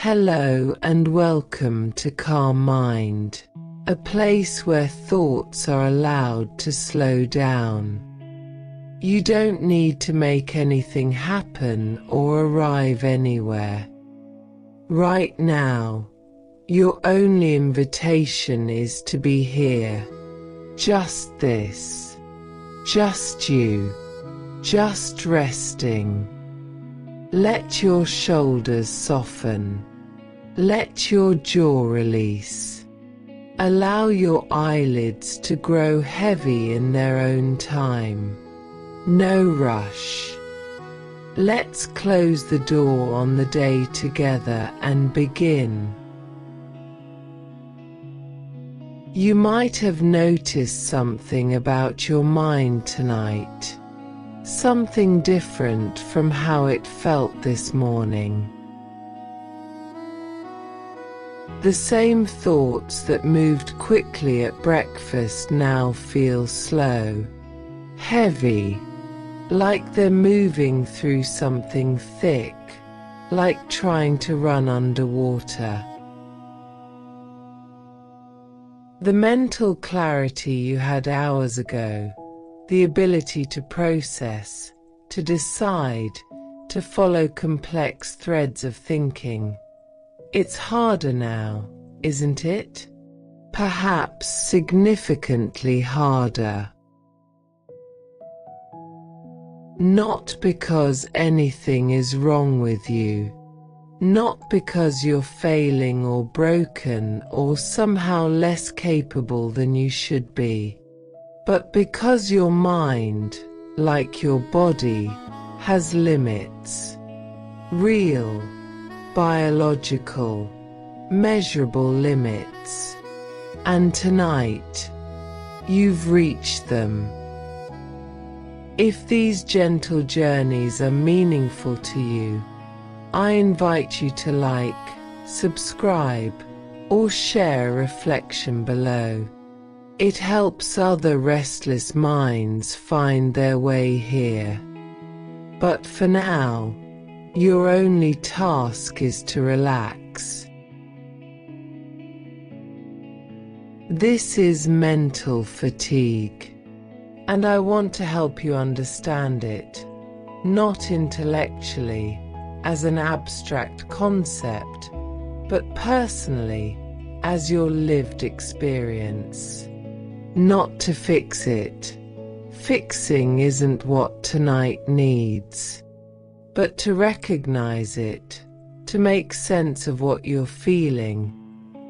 Hello and welcome to Calm Mind, a place where thoughts are allowed to slow down. You don't need to make anything happen or arrive anywhere. Right now, your only invitation is to be here. Just this. Just you. Just resting. Let your shoulders soften. Let your jaw release. Allow your eyelids to grow heavy in their own time. No rush. Let's close the door on the day together and begin. You might have noticed something about your mind tonight. Something different from how it felt this morning. The same thoughts that moved quickly at breakfast now feel slow, heavy, like they're moving through something thick, like trying to run underwater. The mental clarity you had hours ago, the ability to process, to decide, to follow complex threads of thinking. It's harder now, isn't it? Perhaps significantly harder. Not because anything is wrong with you. Not because you're failing or broken or somehow less capable than you should be. But because your mind, like your body, has limits. Real, biological, measurable limits. And tonight, you've reached them. If these gentle journeys are meaningful to you, I invite you to like, subscribe, or share a reflection below. It helps other restless minds find their way here. But for now, your only task is to relax. This is mental fatigue, and I want to help you understand it, not intellectually, as an abstract concept, but personally, as your lived experience. Not to fix it. Fixing isn't what tonight needs. But to recognize it, to make sense of what you're feeling,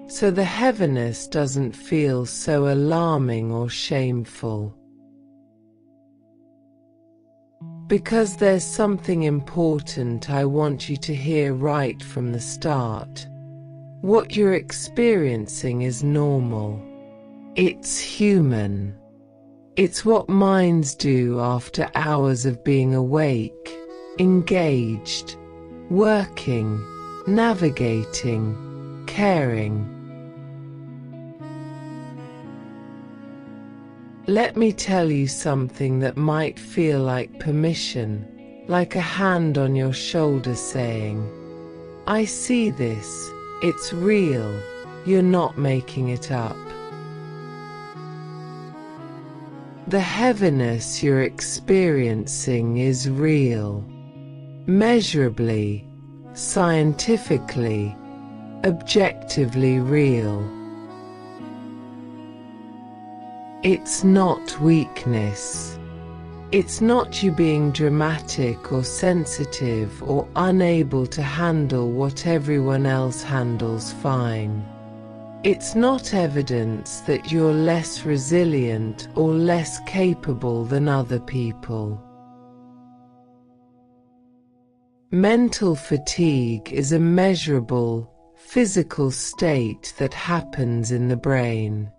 so the heaviness doesn't feel so alarming or shameful. Because there's something important I want you to hear right from the start. What you're experiencing is normal. It's human. It's what minds do after hours of being awake, engaged, working, navigating, caring. Let me tell you something that might feel like permission, like a hand on your shoulder saying, I see this, it's real, you're not making it up. The heaviness you're experiencing is real, measurably, scientifically, objectively real. It's not weakness. It's not you being dramatic or sensitive or unable to handle what everyone else handles fine. It's not evidence that you're less resilient or less capable than other people. Mental fatigue is a measurable, physical state that happens in the brain.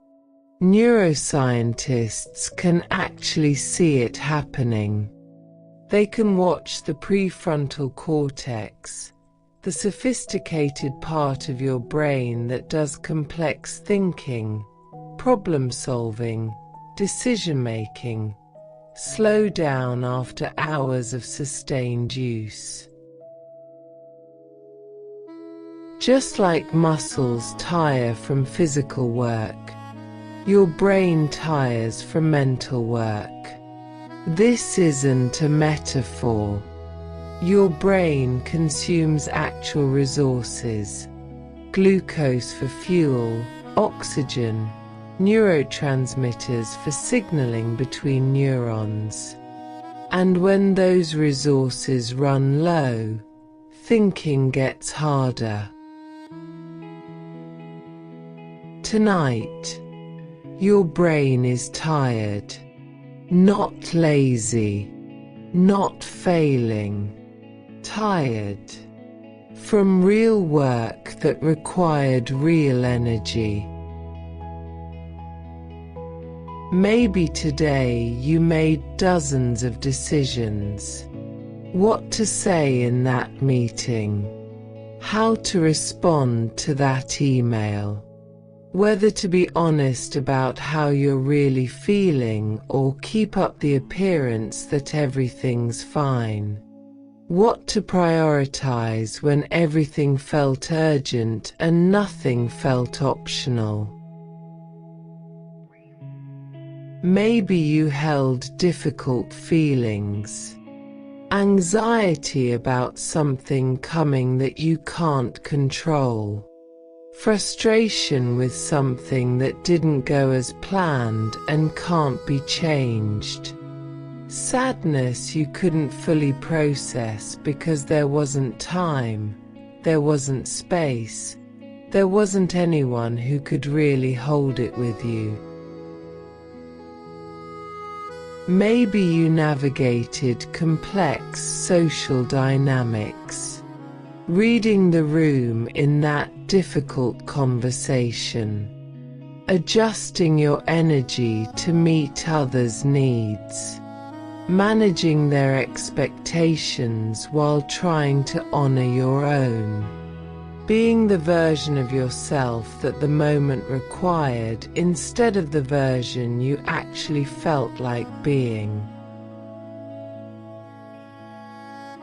Neuroscientists can actually see it happening. They can watch the prefrontal cortex, the sophisticated part of your brain that does complex thinking, problem solving, decision making, slow down after hours of sustained use. Just like muscles tire from physical work, your brain tires from mental work. This isn't a metaphor. Your brain consumes actual resources: glucose for fuel, oxygen, neurotransmitters for signaling between neurons. And when those resources run low, thinking gets harder. Tonight, your brain is tired, not lazy, not failing, tired from real work that required real energy. Maybe today you made dozens of decisions: what to say in that meeting, how to respond to that email, whether to be honest about how you're really feeling or keep up the appearance that everything's fine, what to prioritize when everything felt urgent and nothing felt optional. Maybe you held difficult feelings: anxiety about something coming that you can't control, frustration with something that didn't go as planned and can't be changed, sadness you couldn't fully process because there wasn't time, there wasn't space, there wasn't anyone who could really hold it with you. Maybe you navigated complex social dynamics, reading the room in that difficult conversation, adjusting your energy to meet others' needs, managing their expectations while trying to honor your own, being the version of yourself that the moment required instead of the version you actually felt like being.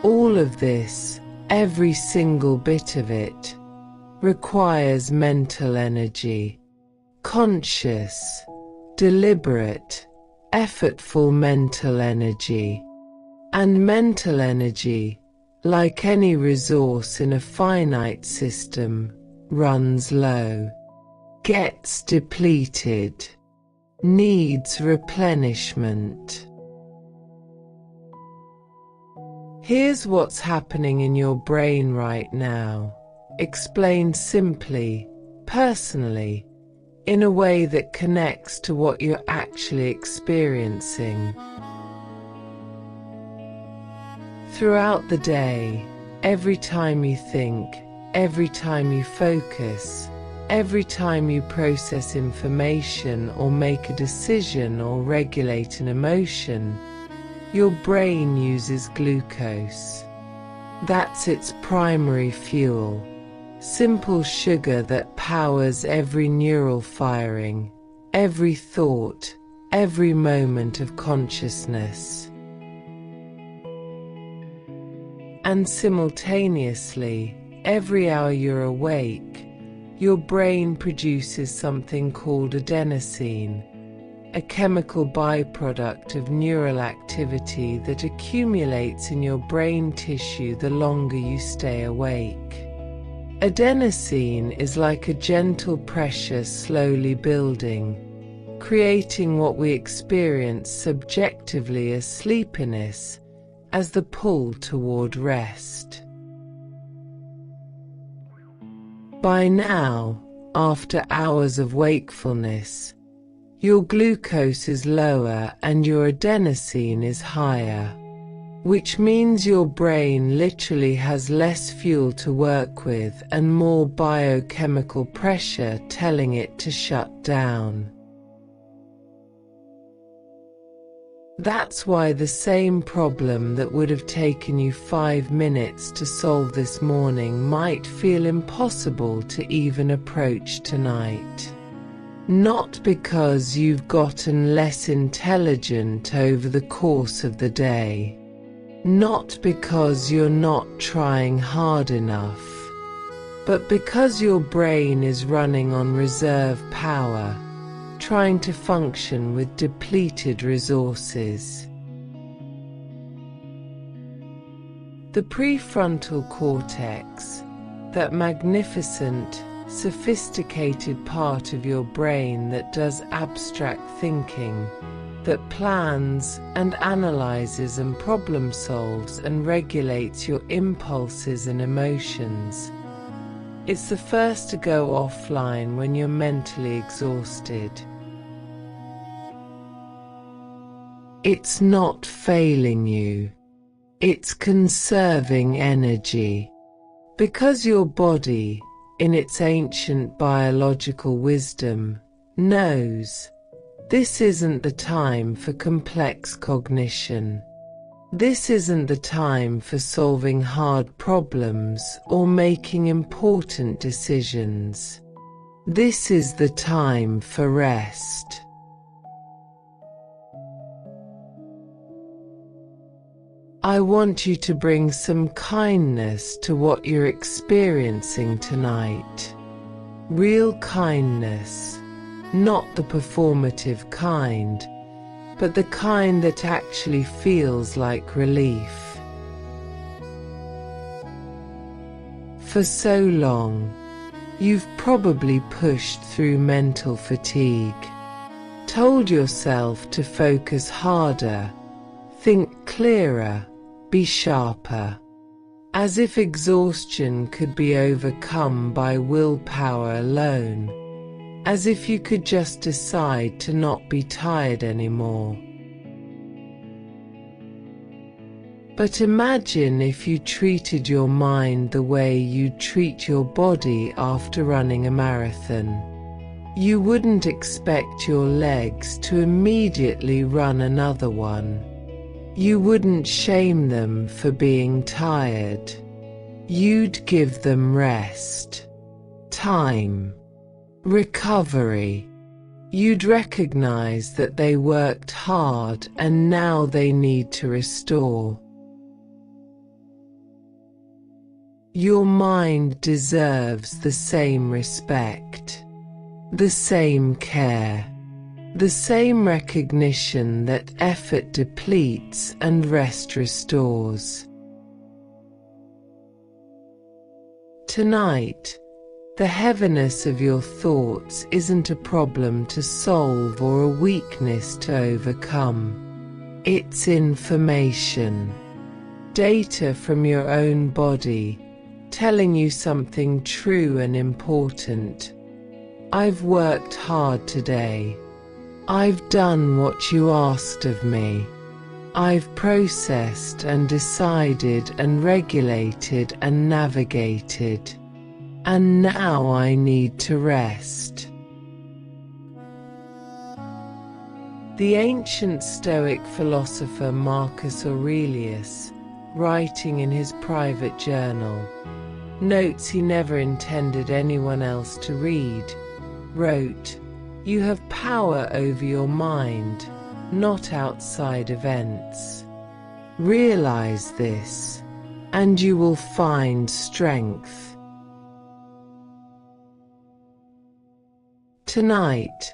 All of this, every single bit of it, requires mental energy, conscious, deliberate, effortful mental energy. And mental energy, like any resource in a finite system, runs low, gets depleted, needs replenishment. Here's what's happening in your brain right now, explained simply, personally, in a way that connects to what you're actually experiencing. Throughout the day, every time you think, every time you focus, every time you process information or make a decision or regulate an emotion, your brain uses glucose. That's its primary fuel, simple sugar that powers every neural firing, every thought, every moment of consciousness. And simultaneously, every hour you're awake, your brain produces something called adenosine, a chemical byproduct of neural activity that accumulates in your brain tissue the longer you stay awake. Adenosine is like a gentle pressure slowly building, creating what we experience subjectively as sleepiness, as the pull toward rest. By now, after hours of wakefulness, your glucose is lower and your adenosine is higher, which means your brain literally has less fuel to work with and more biochemical pressure telling it to shut down. That's why the same problem that would have taken you 5 minutes to solve this morning might feel impossible to even approach tonight. Not because you've gotten less intelligent over the course of the day, not because you're not trying hard enough, But because your brain is running on reserve power, trying to function with depleted resources. The prefrontal cortex, that magnificent, sophisticated part of your brain that does abstract thinking, that plans and analyzes and problem solves and regulates your impulses and emotions. It's the first to go offline when you're mentally exhausted. It's not failing you. It's conserving energy. Because your body, in its ancient biological wisdom, knows this isn't the time for complex cognition. This isn't the time for solving hard problems or making important decisions. This is the time for rest. I want you to bring some kindness to what you're experiencing tonight. Real kindness, not the performative kind, but the kind that actually feels like relief. For so long, you've probably pushed through mental fatigue, told yourself to focus harder, think clearer, be sharper, as if exhaustion could be overcome by willpower alone, as if you could just decide to not be tired anymore. But imagine if you treated your mind the way you'd treat your body after running a marathon. You wouldn't expect your legs to immediately run another one. You wouldn't shame them for being tired. You'd give them rest, time, recovery. You'd recognize that they worked hard and now they need to restore. Your mind deserves the same respect, the same care, the same recognition that effort depletes and rest restores. Tonight, the heaviness of your thoughts isn't a problem to solve or a weakness to overcome. It's information, data from your own body, telling you something true and important. I've worked hard today. I've done what you asked of me. I've processed and decided and regulated and navigated. And now I need to rest. The ancient Stoic philosopher Marcus Aurelius, writing in his private journal, notes he never intended anyone else to read, wrote, "You have power over your mind, not outside events. Realize this, and you will find strength." Tonight,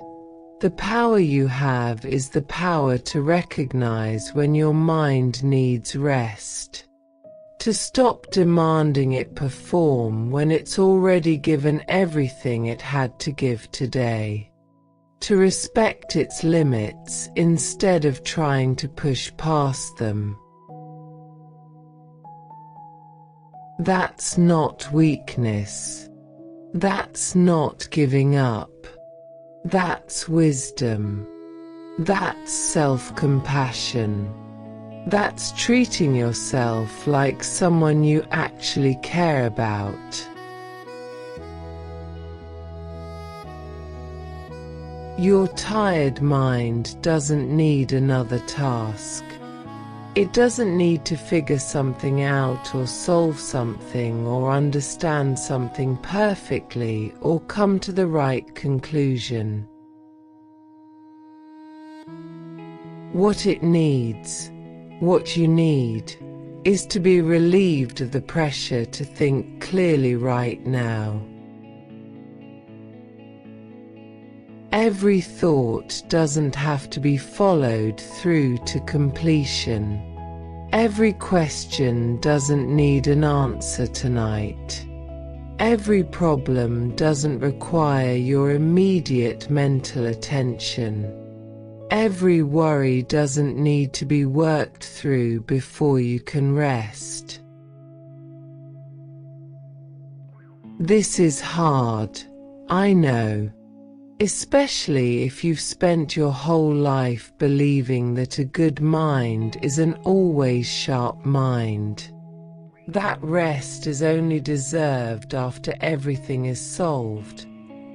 the power you have is the power to recognize when your mind needs rest, to stop demanding it perform when it's already given everything it had to give today, to respect its limits instead of trying to push past them. That's not weakness. That's not giving up. That's wisdom. That's self-compassion. That's treating yourself like someone you actually care about. Your tired mind doesn't need another task. It doesn't need to figure something out or solve something or understand something perfectly or come to the right conclusion. What it needs, what you need, is to be relieved of the pressure to think clearly right now. Every thought doesn't have to be followed through to completion. Every question doesn't need an answer tonight. Every problem doesn't require your immediate mental attention. Every worry doesn't need to be worked through before you can rest. This is hard, I know. Especially if you've spent your whole life believing that a good mind is an always sharp mind. That rest is only deserved after everything is solved,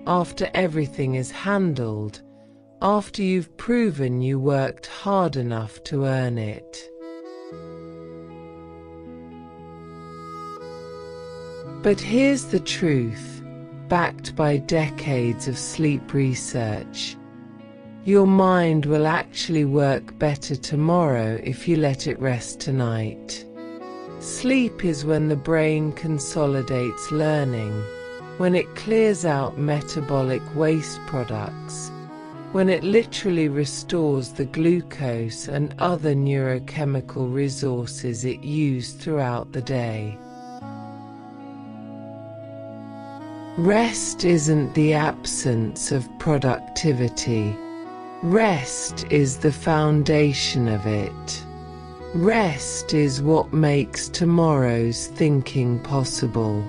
after everything is handled, after you've proven you worked hard enough to earn it. But here's the truth, backed by decades of sleep research. Your mind will actually work better tomorrow if you let it rest tonight. Sleep is when the brain consolidates learning, when it clears out metabolic waste products, when it literally restores the glucose and other neurochemical resources it used throughout the day. Rest isn't the absence of productivity. Rest is the foundation of it. Rest is what makes tomorrow's thinking possible.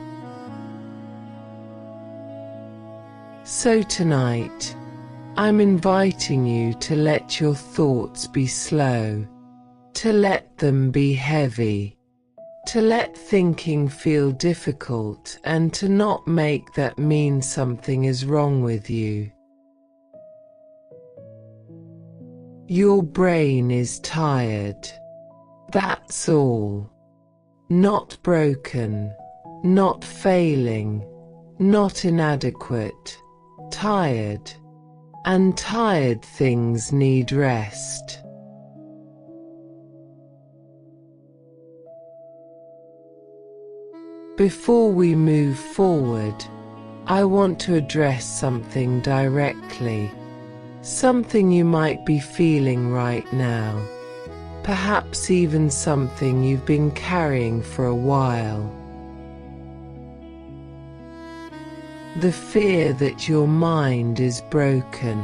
So tonight, I'm inviting you to let your thoughts be slow, to let them be heavy, to let thinking feel difficult and to not make that mean something is wrong with you. Your brain is tired. That's all. Not broken, not failing, not inadequate, tired. And tired things need rest. Before we move forward, I want to address something directly, something you might be feeling right now, perhaps even something you've been carrying for a while. The fear that your mind is broken,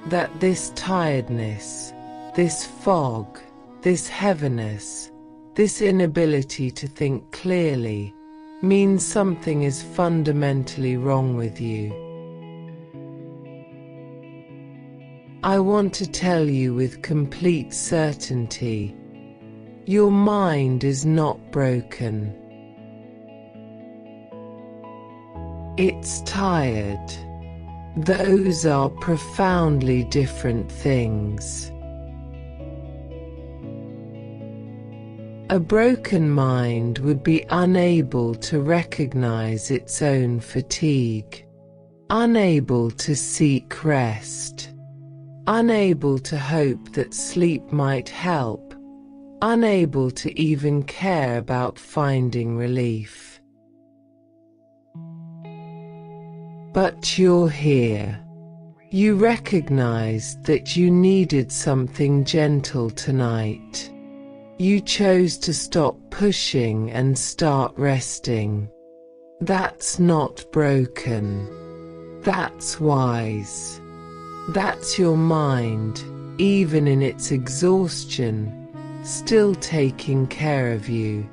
that this tiredness, this fog, this heaviness, this inability to think clearly means something is fundamentally wrong with you. I want to tell you with complete certainty, your mind is not broken. It's tired. Those are profoundly different things. A broken mind would be unable to recognize its own fatigue, unable to seek rest, unable to hope that sleep might help, unable to even care about finding relief. But you're here. You recognized that you needed something gentle tonight. You chose to stop pushing and start resting. That's not broken. That's wise. That's your mind, even in its exhaustion, still taking care of you.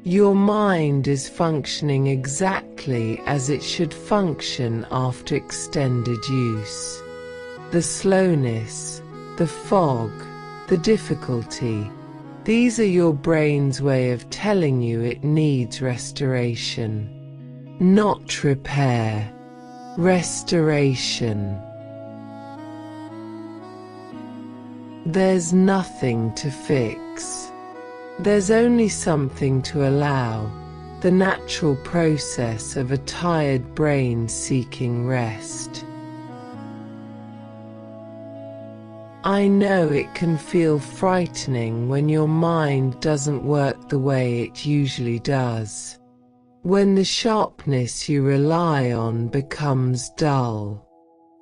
Your mind is functioning exactly as it should function after extended use. The slowness, the fog, the difficulty, these are your brain's way of telling you it needs restoration. Not repair. Restoration. There's nothing to fix. There's only something to allow, the natural process of a tired brain seeking rest. I know it can feel frightening when your mind doesn't work the way it usually does. When the sharpness you rely on becomes dull.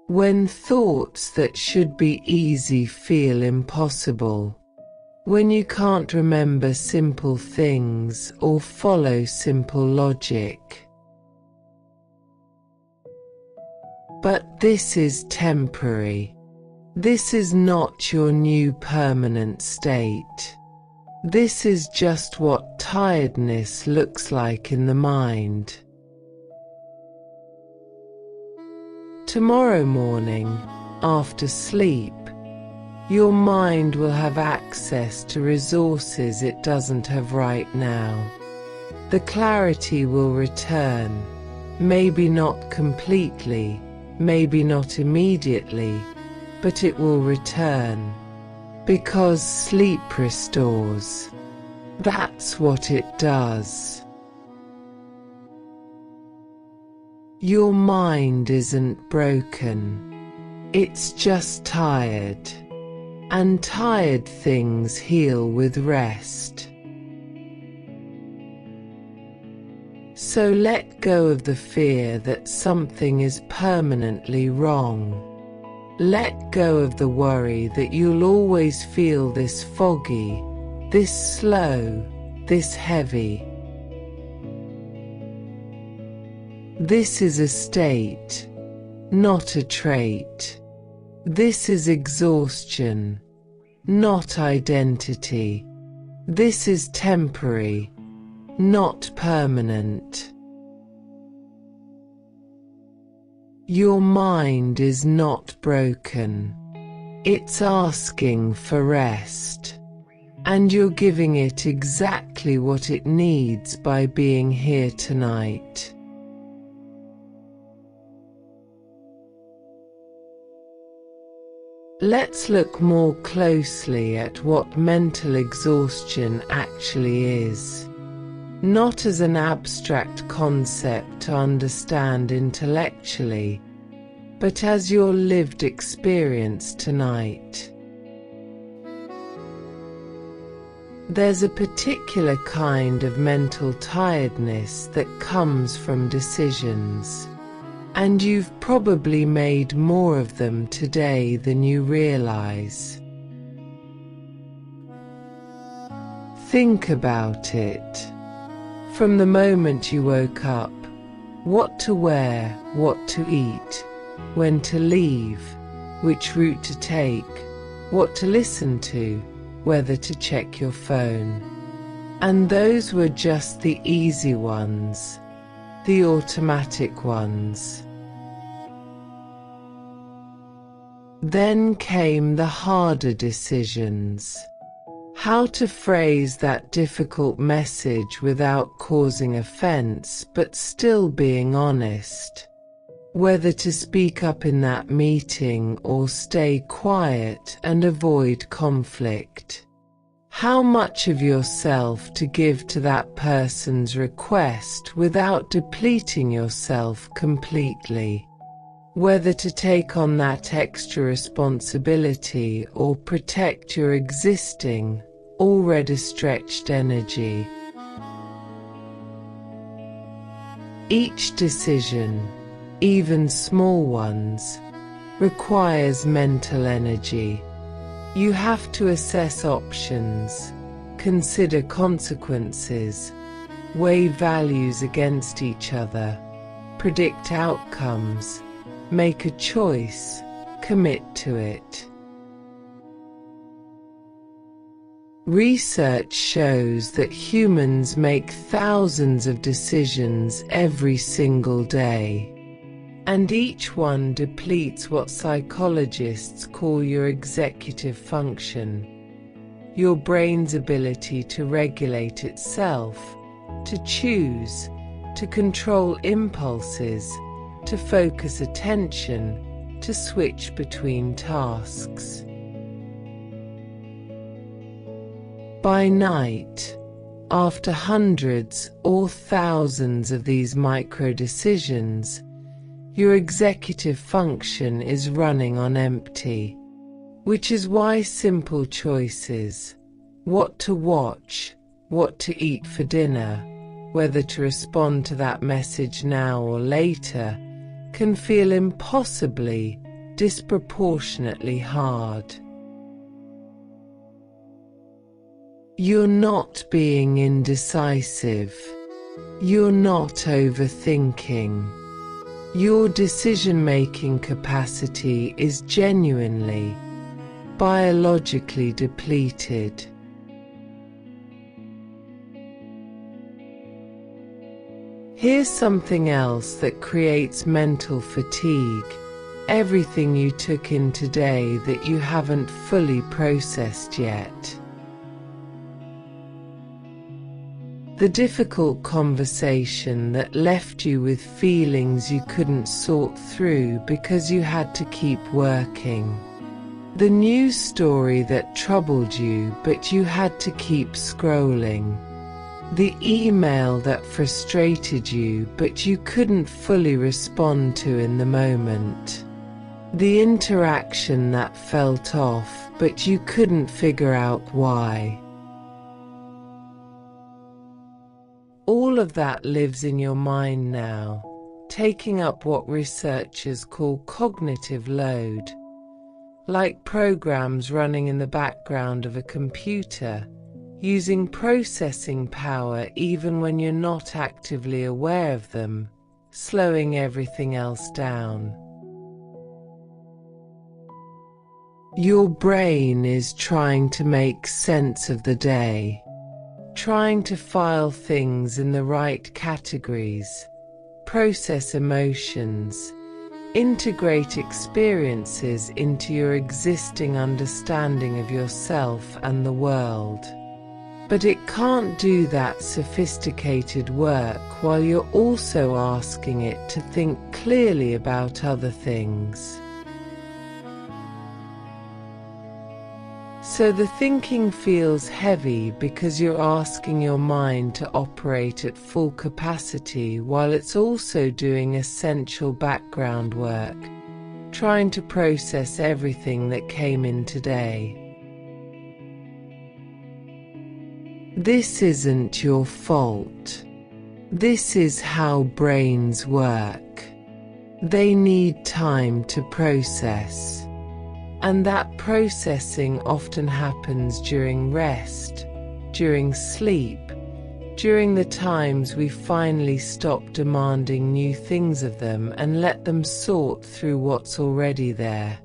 When thoughts that should be easy feel impossible. When you can't remember simple things or follow simple logic. But this is temporary. This is not your new permanent state. This is just what tiredness looks like in the mind. Tomorrow morning, after sleep, your mind will have access to resources it doesn't have right now. The clarity will return, maybe not completely, maybe not immediately, but it will return, because sleep restores. That's what it does. Your mind isn't broken. It's just tired. And tired things heal with rest. So let go of the fear that something is permanently wrong. Let go of the worry that you'll always feel this foggy, this slow, this heavy. This is a state, not a trait. This is exhaustion, not identity. This is temporary, not permanent. Your mind is not broken. It's asking for rest. And you're giving it exactly what it needs by being here tonight. Let's look more closely at what mental exhaustion actually is. Not as an abstract concept to understand intellectually, but as your lived experience tonight. There's a particular kind of mental tiredness that comes from decisions, and you've probably made more of them today than you realize. Think about it. From the moment you woke up, what to wear, what to eat, when to leave, which route to take, what to listen to, whether to check your phone. And those were just the easy ones, the automatic ones. Then came the harder decisions. How to phrase that difficult message without causing offense but still being honest. Whether to speak up in that meeting or stay quiet and avoid conflict. How much of yourself to give to that person's request without depleting yourself completely. Whether to take on that extra responsibility or protect your existing, already stretched energy. Each decision, even small ones, requires mental energy. You have to assess options, consider consequences, weigh values against each other, predict outcomes, make a choice, commit to it. Research shows that humans make thousands of decisions every single day, and each one depletes what psychologists call your executive function, your brain's ability to regulate itself, to choose, to control impulses, to focus attention, to switch between tasks. By night, after hundreds or thousands of these micro-decisions, your executive function is running on empty. Which is why simple choices, what to watch, what to eat for dinner, whether to respond to that message now or later, can feel impossibly, disproportionately hard. You're not being indecisive. You're not overthinking. Your decision-making capacity is genuinely, biologically depleted. Here's something else that creates mental fatigue. Everything you took in today that you haven't fully processed yet. The difficult conversation that left you with feelings you couldn't sort through because you had to keep working. The news story that troubled you but you had to keep scrolling. The email that frustrated you but you couldn't fully respond to in the moment. The interaction that felt off but you couldn't figure out why. All of that lives in your mind now, taking up what researchers call cognitive load. Like programs running in the background of a computer, using processing power even when you're not actively aware of them, slowing everything else down. Your brain is trying to make sense of the day, trying to file things in the right categories, process emotions, integrate experiences into your existing understanding of yourself and the world. But it can't do that sophisticated work while you're also asking it to think clearly about other things. So the thinking feels heavy because you're asking your mind to operate at full capacity while it's also doing essential background work, trying to process everything that came in today. This isn't your fault. This is how brains work. They need time to process. And that processing often happens during rest, during sleep, during the times we finally stop demanding new things of them and let them sort through what's already there.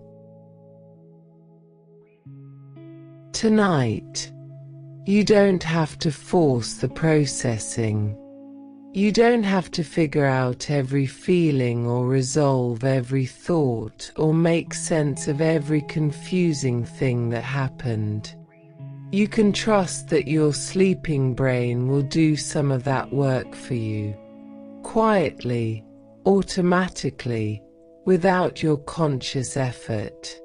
Tonight, you don't have to force the processing. You don't have to figure out every feeling or resolve every thought or make sense of every confusing thing that happened. You can trust that your sleeping brain will do some of that work for you, quietly, automatically, without your conscious effort.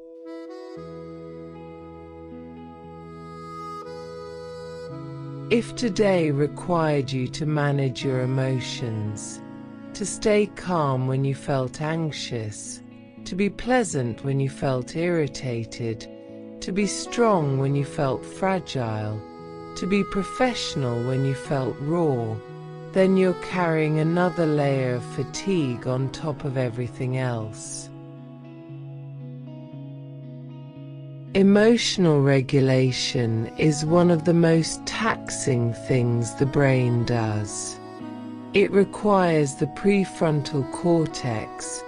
If today required you to manage your emotions, to stay calm when you felt anxious, to be pleasant when you felt irritated, to be strong when you felt fragile, to be professional when you felt raw, then you're carrying another layer of fatigue on top of everything else. Emotional regulation is one of the most taxing things the brain does. It requires the prefrontal cortex,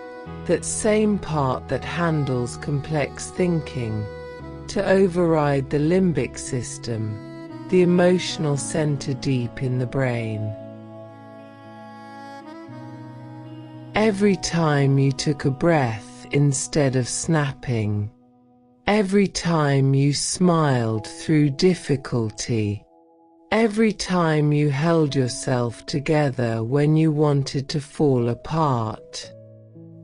that same part that handles complex thinking, to override the limbic system, the emotional center deep in the brain. Every time you took a breath instead of snapping, every time you smiled through difficulty, every time you held yourself together when you wanted to fall apart,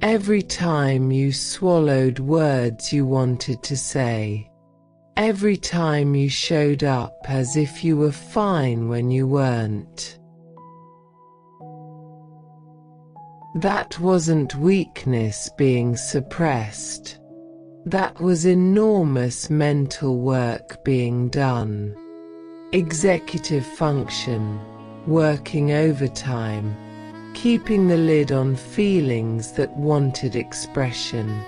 every time you swallowed words you wanted to say, every time you showed up as if you were fine when you weren't. That wasn't weakness being suppressed. That was enormous mental work being done. Executive function, working overtime, keeping the lid on feelings that wanted expression.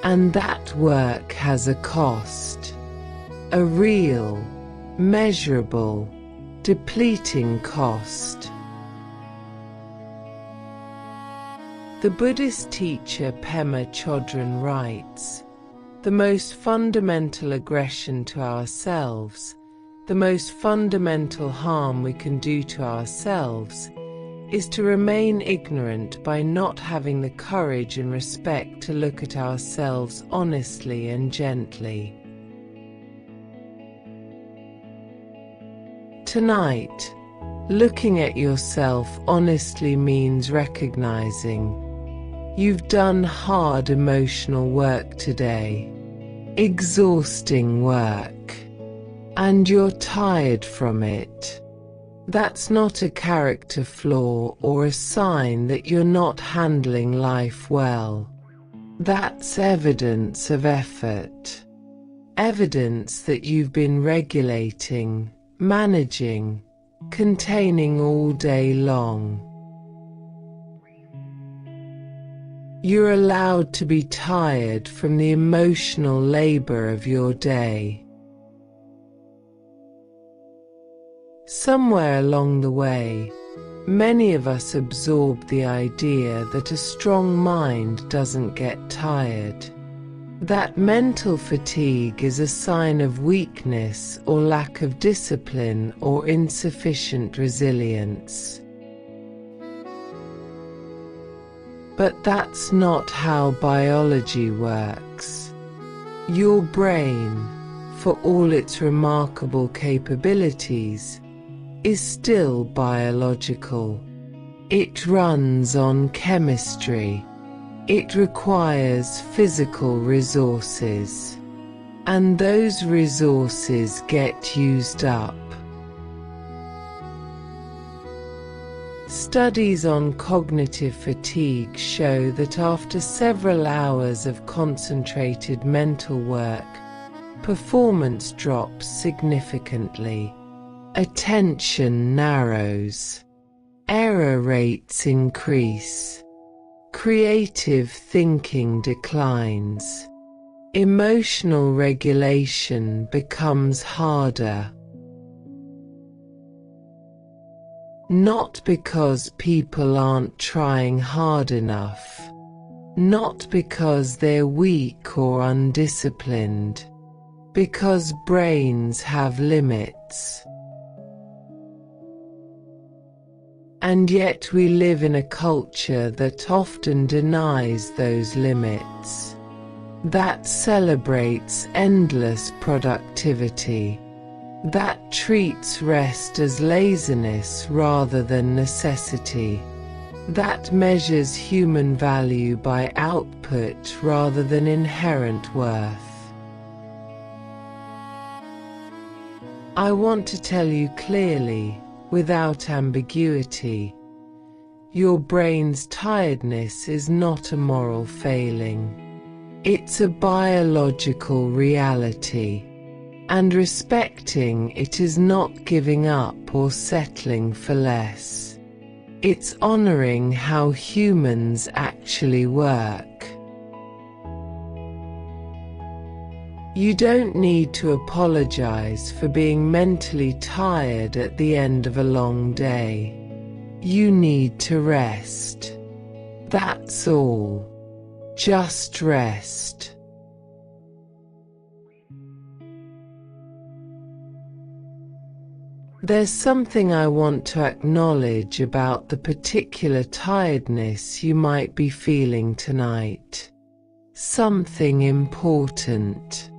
And that work has a cost. A real, measurable, depleting cost. The Buddhist teacher Pema Chodron writes, "The most fundamental aggression to ourselves, the most fundamental harm we can do to ourselves, is to remain ignorant by not having the courage and respect to look at ourselves honestly and gently." Tonight, looking at yourself honestly means recognizing you've done hard emotional work today, exhausting work, and you're tired from it. That's not a character flaw or a sign that you're not handling life well. That's evidence of effort. Evidence that you've been regulating, managing, containing all day long. You're allowed to be tired from the emotional labor of your day. Somewhere along the way, many of us absorbed the idea that a strong mind doesn't get tired. That mental fatigue is a sign of weakness or lack of discipline or insufficient resilience. But that's not how biology works. Your brain, for all its remarkable capabilities, is still biological. It runs on chemistry. It requires physical resources. And those resources get used up. Studies on cognitive fatigue show that after several hours of concentrated mental work, performance drops significantly. Attention narrows. Error rates increase. Creative thinking declines. Emotional regulation becomes harder. Not because people aren't trying hard enough. Not because they're weak or undisciplined. Because brains have limits. And yet we live in a culture that often denies those limits. That celebrates endless productivity. That treats rest as laziness rather than necessity. That measures human value by output rather than inherent worth. I want to tell you clearly, without ambiguity, your brain's tiredness is not a moral failing. It's a biological reality. And respecting it is not giving up or settling for less. It's honoring how humans actually work. You don't need to apologize for being mentally tired at the end of a long day. You need to rest. That's all. Just rest. There's something I want to acknowledge about the particular tiredness you might be feeling tonight. Something important.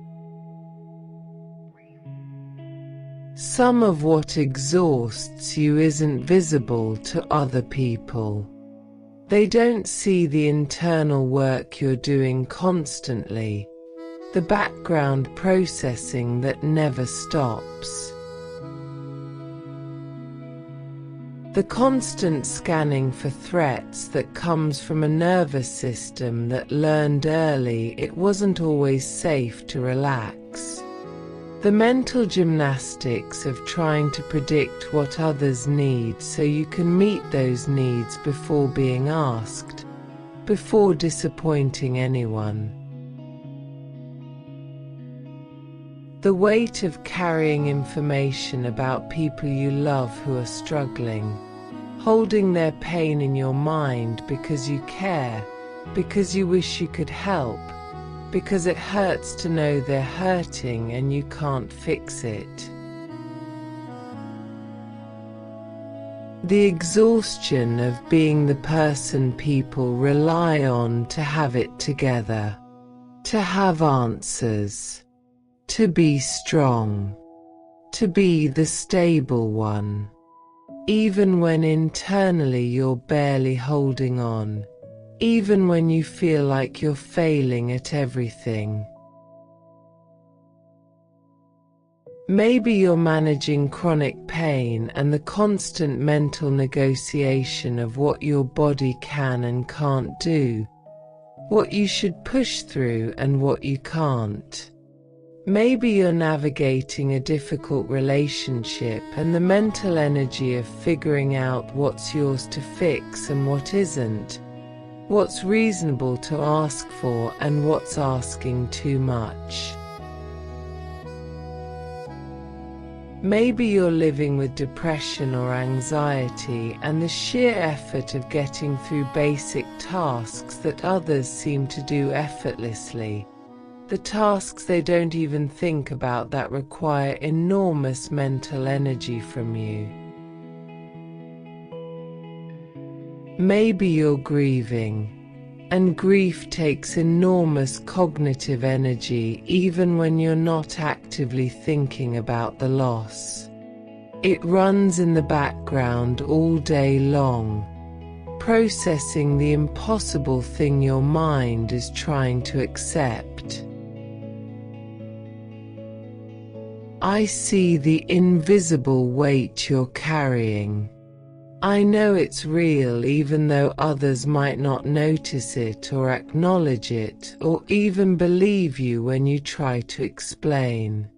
Some of what exhausts you isn't visible to other people. They don't see the internal work you're doing constantly, the background processing that never stops. The constant scanning for threats that comes from a nervous system that learned early it wasn't always safe to relax. The mental gymnastics of trying to predict what others need so you can meet those needs before being asked, before disappointing anyone. The weight of carrying information about people you love who are struggling, holding their pain in your mind because you care, because you wish you could help, because it hurts to know they're hurting and you can't fix it. The exhaustion of being the person people rely on to have it together, to have answers, to be strong, to be the stable one, even when internally you're barely holding on, even when you feel like you're failing at everything. Maybe you're managing chronic pain and the constant mental negotiation of what your body can and can't do, what you should push through and what you can't. Maybe you're navigating a difficult relationship and the mental energy of figuring out what's yours to fix and what isn't, what's reasonable to ask for and what's asking too much. Maybe you're living with depression or anxiety and the sheer effort of getting through basic tasks that others seem to do effortlessly. The tasks they don't even think about that require enormous mental energy from you. Maybe you're grieving, and grief takes enormous cognitive energy even when you're not actively thinking about the loss. It runs in the background all day long, processing the impossible thing your mind is trying to accept. I see the invisible weight you're carrying. I know it's real even though others might not notice it or acknowledge it or even believe you when you try to explain.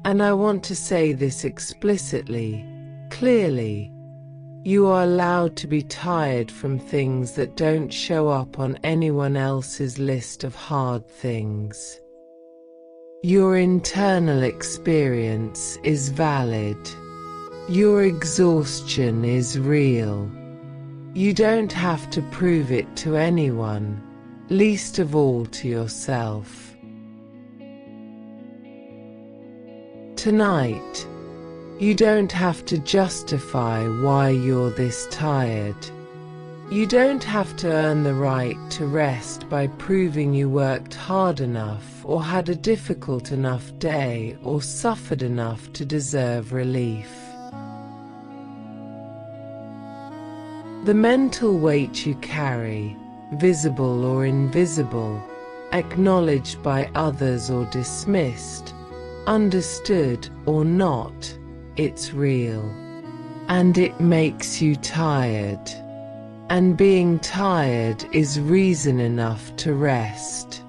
And I want to say this explicitly, clearly. You are allowed to be tired from things that don't show up on anyone else's list of hard things. Your internal experience is valid. Your exhaustion is real. You don't have to prove it to anyone, least of all to yourself. Tonight, you don't have to justify why you're this tired. You don't have to earn the right to rest by proving you worked hard enough or had a difficult enough day or suffered enough to deserve relief. The mental weight you carry, visible or invisible, acknowledged by others or dismissed, understood or not, it's real. And it makes you tired. And being tired is reason enough to rest.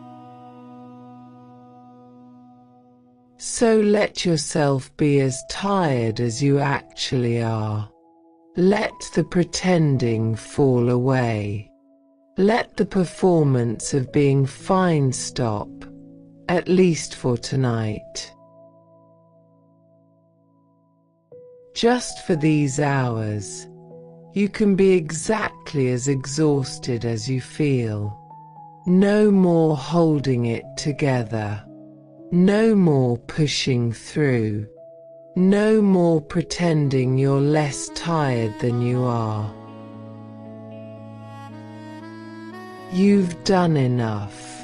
So let yourself be as tired as you actually are. Let the pretending fall away. Let the performance of being fine stop, at least for tonight. Just for these hours, you can be exactly as exhausted as you feel. No more holding it together. No more pushing through. No more pretending you're less tired than you are. You've done enough.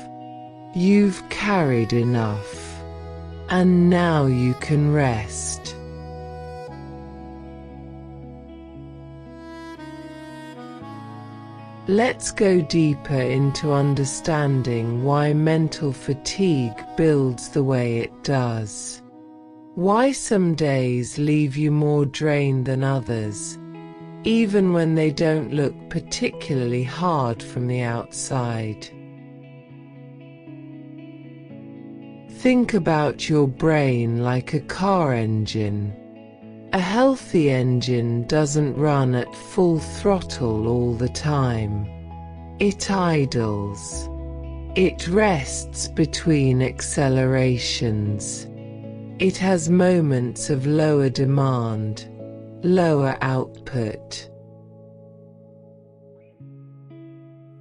You've carried enough. And now you can rest. Let's go deeper into understanding why mental fatigue builds the way it does. Why some days leave you more drained than others, even when they don't look particularly hard from the outside. Think about your brain like a car engine. A healthy engine doesn't run at full throttle all the time. It idles. It rests between accelerations. It has moments of lower demand, lower output.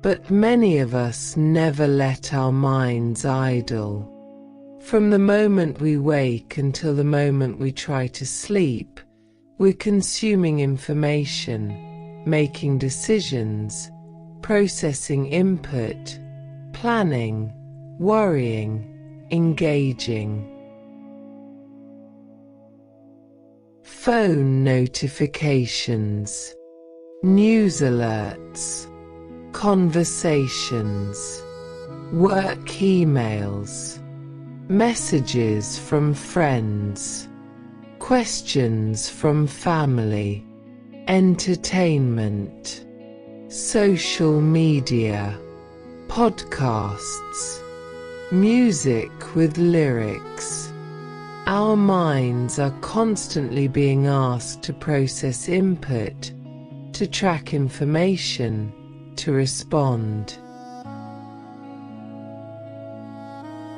But many of us never let our minds idle. From the moment we wake until the moment we try to sleep, we're consuming information, making decisions, processing input, planning, worrying, engaging. Phone notifications, news alerts, conversations, work emails, messages from friends, questions from family, entertainment, social media, podcasts, music with lyrics. Our minds are constantly being asked to process input, to track information, to respond.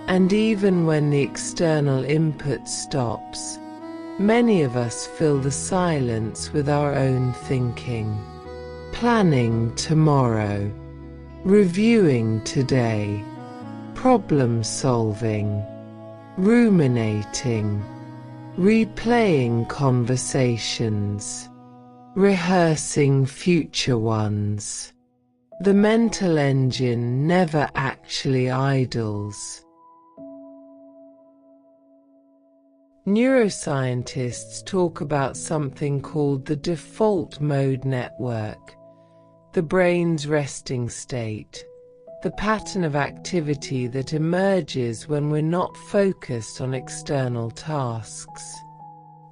And even when the external input stops, many of us fill the silence with our own thinking, planning tomorrow, reviewing today, problem solving, ruminating, replaying conversations, rehearsing future ones. The mental engine never actually idles. Neuroscientists talk about something called the default mode network, the brain's resting state, the pattern of activity that emerges when we're not focused on external tasks.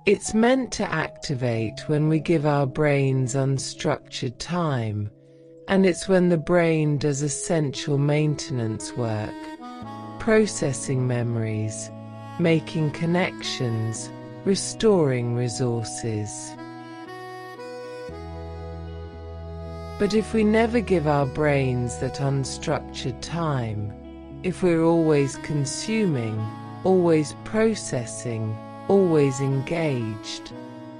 It's meant to activate when we give our brains unstructured time, and it's when the brain does essential maintenance work, processing memories, making connections, restoring resources. But if we never give our brains that unstructured time, if we're always consuming, always processing, always engaged,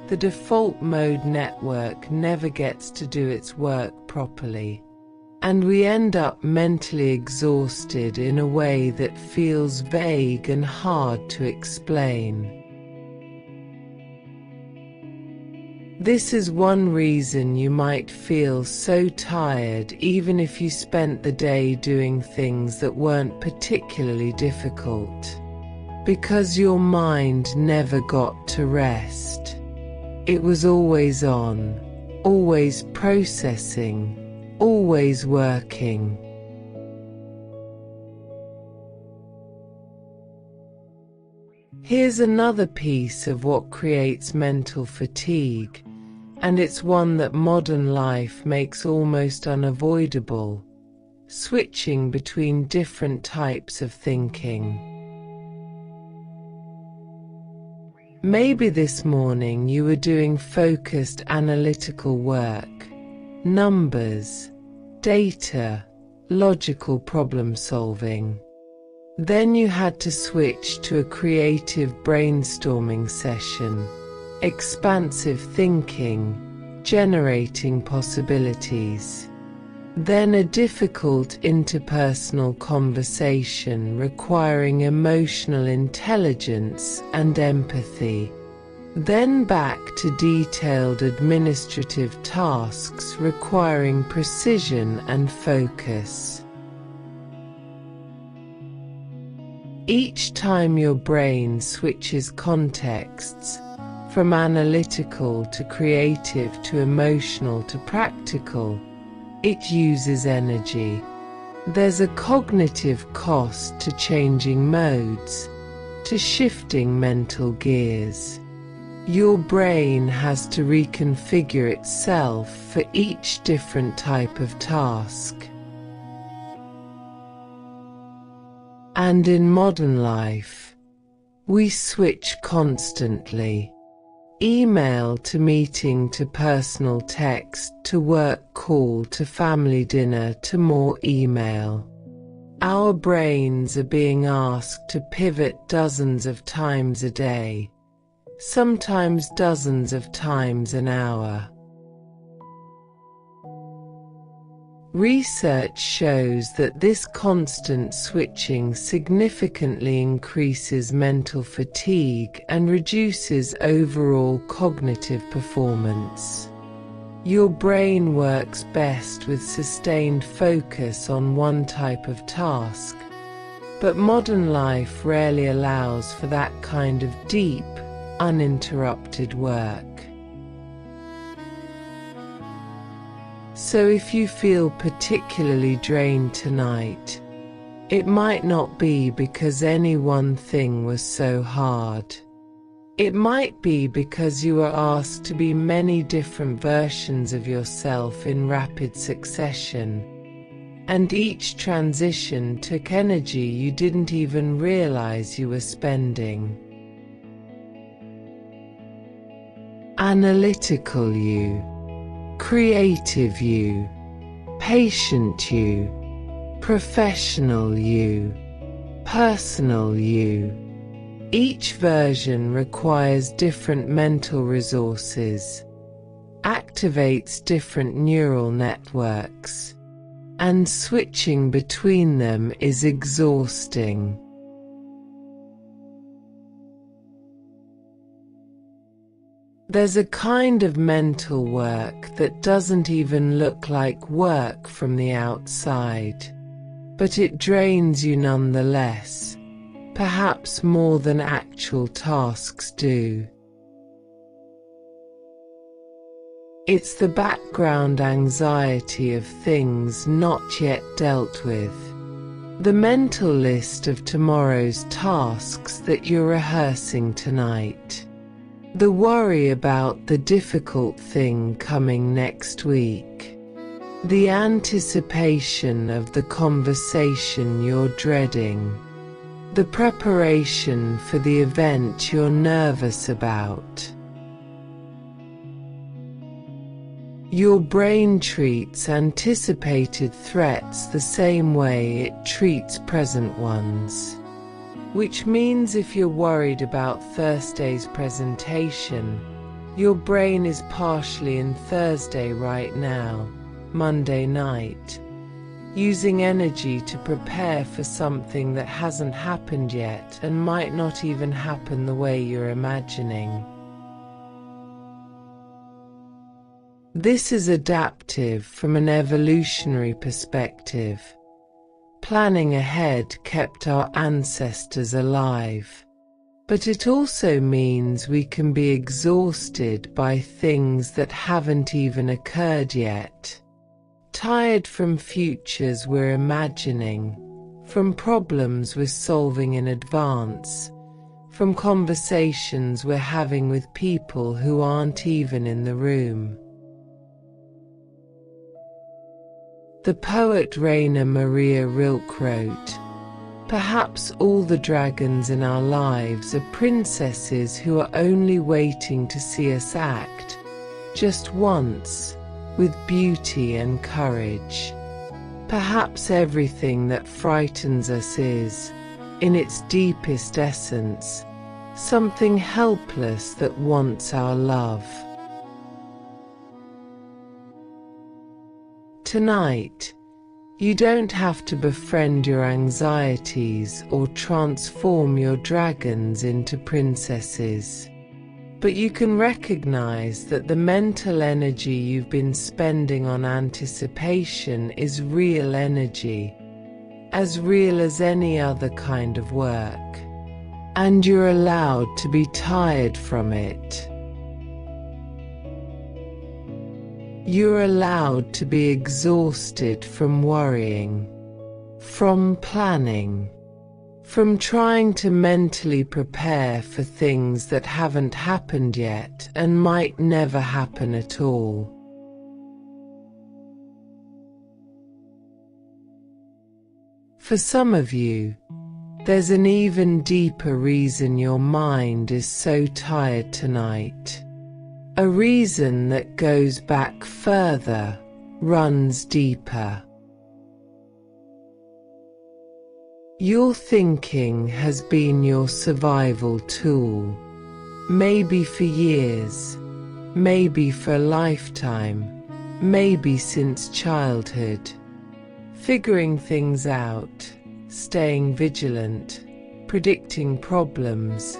the default mode network never gets to do its work properly. And we end up mentally exhausted in a way that feels vague and hard to explain. This is one reason you might feel so tired even if you spent the day doing things that weren't particularly difficult. Because your mind never got to rest. It was always on, always processing, always working. Here's another piece of what creates mental fatigue, and it's one that modern life makes almost unavoidable: switching between different types of thinking. Maybe this morning you were doing focused analytical work, numbers, data, logical problem solving. Then you had to switch to a creative brainstorming session, expansive thinking, generating possibilities. Then a difficult interpersonal conversation requiring emotional intelligence and empathy. Then back to detailed administrative tasks requiring precision and focus. Each time your brain switches contexts, from analytical to creative to emotional to practical, it uses energy. There's a cognitive cost to changing modes, to shifting mental gears. Your brain has to reconfigure itself for each different type of task. And in modern life, we switch constantly. Email to meeting to personal text to work call to family dinner to more email. Our brains are being asked to pivot dozens of times a day, sometimes dozens of times an hour. Research shows that this constant switching significantly increases mental fatigue and reduces overall cognitive performance. Your brain works best with sustained focus on one type of task, but modern life rarely allows for that kind of deep, uninterrupted work. So if you feel particularly drained tonight, it might not be because any one thing was so hard. It might be because you were asked to be many different versions of yourself in rapid succession, and each transition took energy you didn't even realize you were spending. Analytical you, creative you, patient you, professional you, personal you. Each version requires different mental resources, activates different neural networks, and switching between them is exhausting. There's a kind of mental work that doesn't even look like work from the outside, but it drains you nonetheless, perhaps more than actual tasks do. It's the background anxiety of things not yet dealt with, the mental list of tomorrow's tasks that you're rehearsing tonight. The worry about the difficult thing coming next week. The anticipation of the conversation you're dreading. The preparation for the event you're nervous about. Your brain treats anticipated threats the same way it treats present ones. Which means if you're worried about Thursday's presentation, your brain is partially in Thursday right now, Monday night, using energy to prepare for something that hasn't happened yet and might not even happen the way you're imagining. This is adaptive from an evolutionary perspective. Planning ahead kept our ancestors alive. But it also means we can be exhausted by things that haven't even occurred yet. Tired from futures we're imagining, from problems we're solving in advance, from conversations we're having with people who aren't even in the room. The poet Rainer Maria Rilke wrote, "Perhaps all the dragons in our lives are princesses who are only waiting to see us act, just once, with beauty and courage. Perhaps everything that frightens us is, in its deepest essence, something helpless that wants our love." Tonight, you don't have to befriend your anxieties or transform your dragons into princesses. But you can recognize that the mental energy you've been spending on anticipation is real energy, as real as any other kind of work. And you're allowed to be tired from it. You're allowed to be exhausted from worrying, from planning, from trying to mentally prepare for things that haven't happened yet and might never happen at all. For some of you, there's an even deeper reason your mind is so tired tonight. A reason that goes back further, runs deeper. Your thinking has been your survival tool, maybe for years, maybe for a lifetime, maybe since childhood. Figuring things out, staying vigilant, predicting problems,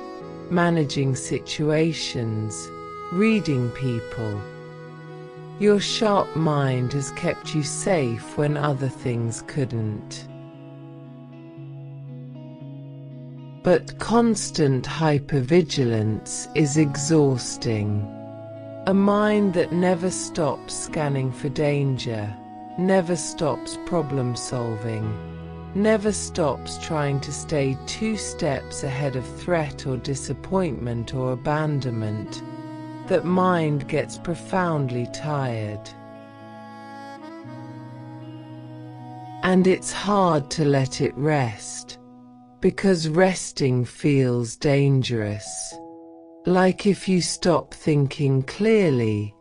managing situations, reading people. Your sharp mind has kept you safe when other things couldn't. But constant hypervigilance is exhausting. A mind that never stops scanning for danger, never stops problem solving, never stops trying to stay 2 steps ahead of threat or disappointment or abandonment. That mind gets profoundly tired. And it's hard to let it rest, because resting feels dangerous. Like if you stop thinking clearly,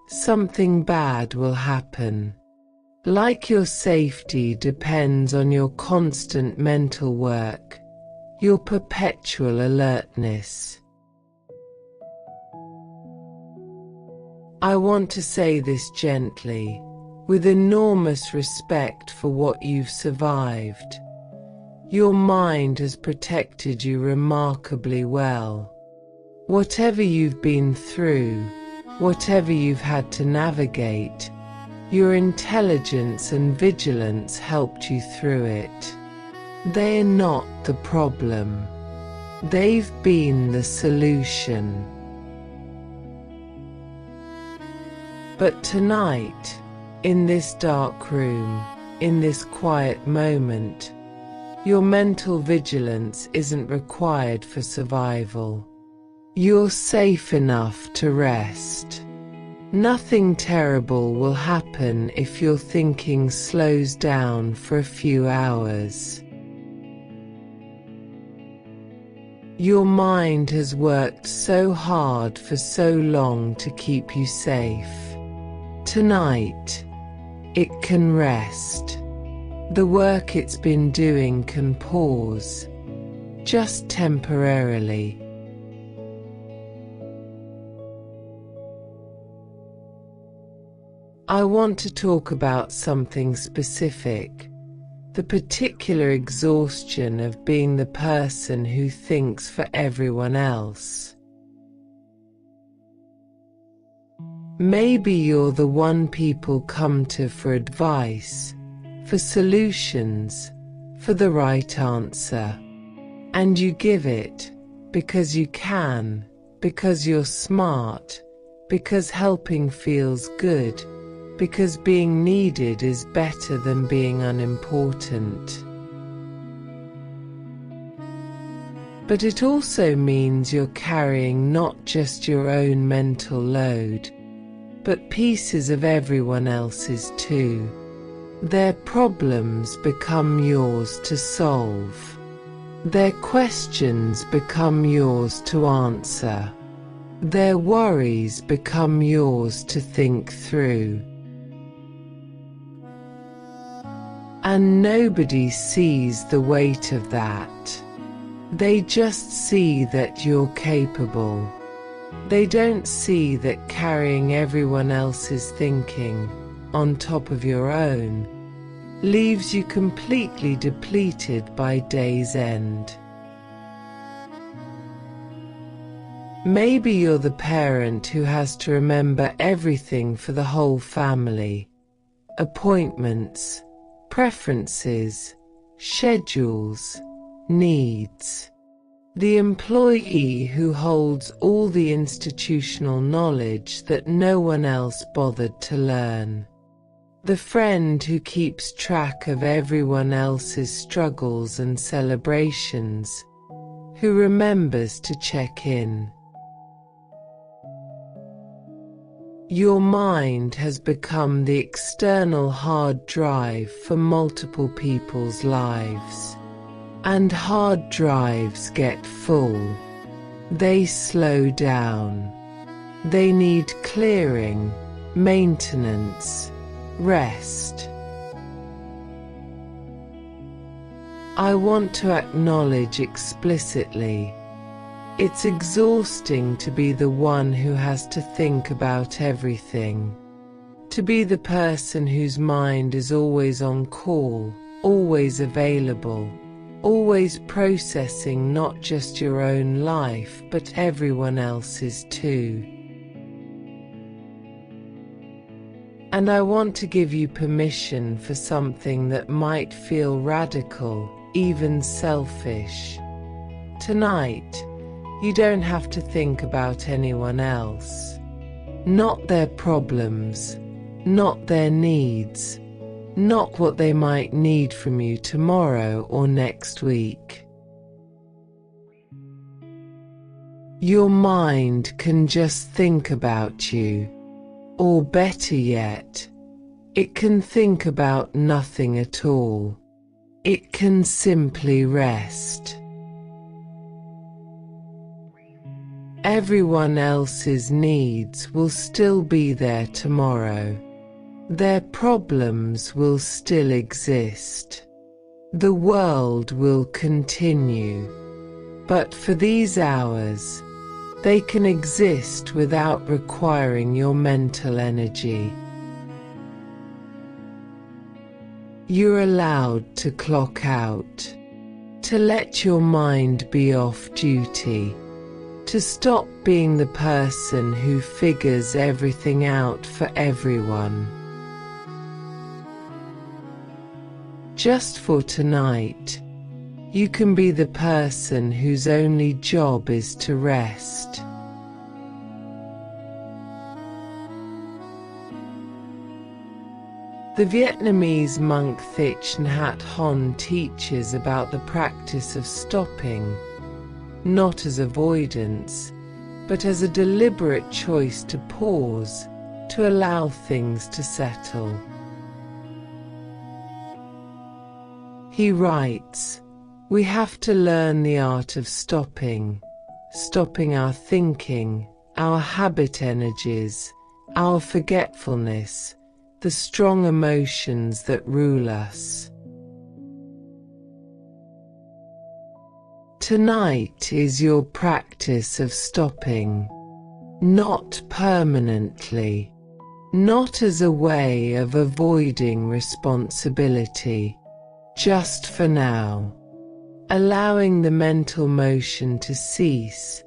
something bad will happen. Like your safety depends on your constant mental work, your perpetual alertness. I want to say this gently, with enormous respect for what you've survived. Your mind has protected you remarkably well. Whatever you've been through, whatever you've had to navigate, your intelligence and vigilance helped you through it. They're not the problem. They've been the solution. But tonight, in this dark room, in this quiet moment, your mental vigilance isn't required for survival. You're safe enough to rest. Nothing terrible will happen if your thinking slows down for a few hours. Your mind has worked so hard for so long to keep you safe. Tonight, it can rest. The work it's been doing can pause, just temporarily. I want to talk about something specific, the particular exhaustion of being the person who thinks for everyone else. Maybe you're the one people come to for advice, for solutions, for the right answer. And you give it, because you can, because you're smart, because helping feels good, because being needed is better than being unimportant. But it also means you're carrying not just your own mental load, but pieces of everyone else's too. Their problems become yours to solve. Their questions become yours to answer. Their worries become yours to think through. And nobody sees the weight of that. They just see that you're capable. They don't see that carrying everyone else's thinking, on top of your own, leaves you completely depleted by day's end. Maybe you're the parent who has to remember everything for the whole family. Appointments, preferences, schedules, needs. The employee who holds all the institutional knowledge that no one else bothered to learn. The friend who keeps track of everyone else's struggles and celebrations, who remembers to check in. Your mind has become the external hard drive for multiple people's lives. And hard drives get full. They slow down. They need clearing, maintenance, rest. I want to acknowledge explicitly, it's exhausting to be the one who has to think about everything. To be the person whose mind is always on call, always available, always processing not just your own life but everyone else's too. And I want to give you permission for something that might feel radical, even selfish. Tonight, you don't have to think about anyone else. Not their problems, not their needs, not what they might need from you tomorrow or next week. Your mind can just think about you, or better yet, it can think about nothing at all. It can simply rest. Everyone else's needs will still be there tomorrow. Their problems will still exist. The world will continue. But for these hours, they can exist without requiring your mental energy. You're allowed to clock out, to let your mind be off duty, to stop being the person who figures everything out for everyone. Just for tonight, you can be the person whose only job is to rest. The Vietnamese monk Thich Nhat Hanh teaches about the practice of stopping, not as avoidance, but as a deliberate choice to pause, to allow things to settle. He writes, "We have to learn the art of stopping, stopping our thinking, our habit energies, our forgetfulness, the strong emotions that rule us." Tonight is your practice of stopping, not permanently, not as a way of avoiding responsibility, just for now, allowing the mental motion to cease,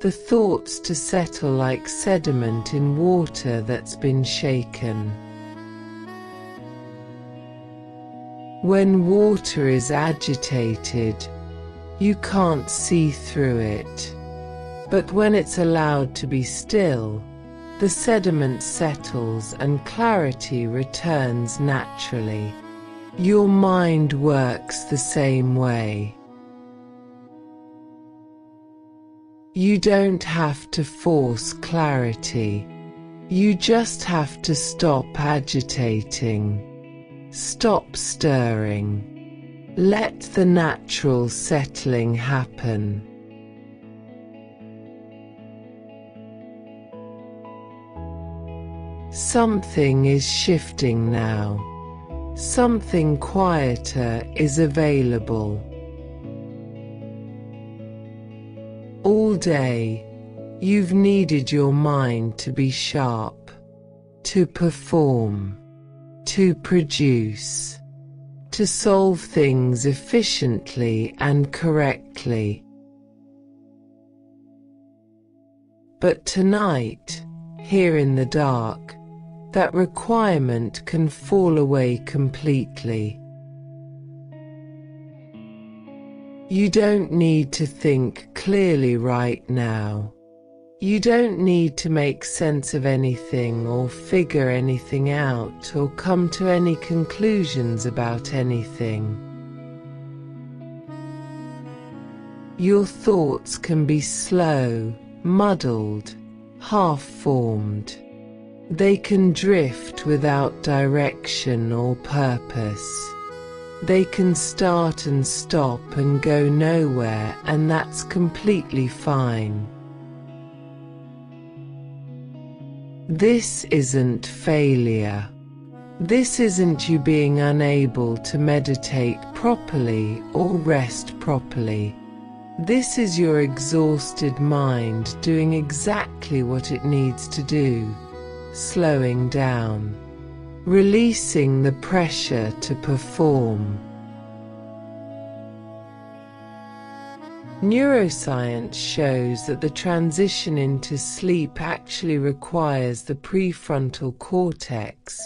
the thoughts to settle like sediment in water that's been shaken. When water is agitated, you can't see through it. But when it's allowed to be still, the sediment settles and clarity returns naturally. Your mind works the same way. You don't have to force clarity. You just have to stop agitating. Stop stirring. Let the natural settling happen. Something is shifting now. Something quieter is available. All day, you've needed your mind to be sharp, to perform, to produce, to solve things efficiently and correctly. But tonight, here in the dark, that requirement can fall away completely. You don't need to think clearly right now. You don't need to make sense of anything or figure anything out or come to any conclusions about anything. Your thoughts can be slow, muddled, half-formed. They can drift without direction or purpose. They can start and stop and go nowhere, and that's completely fine. This isn't failure. This isn't you being unable to meditate properly or rest properly. This is your exhausted mind doing exactly what it needs to do, slowing down, releasing the pressure to perform. Neuroscience shows that the transition into sleep actually requires the prefrontal cortex,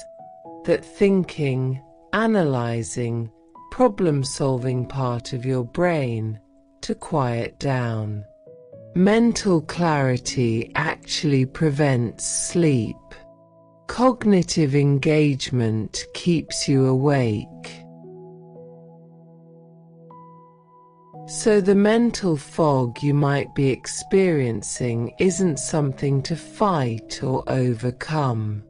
that thinking, analyzing, problem-solving part of your brain, to quiet down. Mental clarity actually prevents sleep. Cognitive engagement keeps you awake. So the mental fog you might be experiencing isn't something to fight or overcome.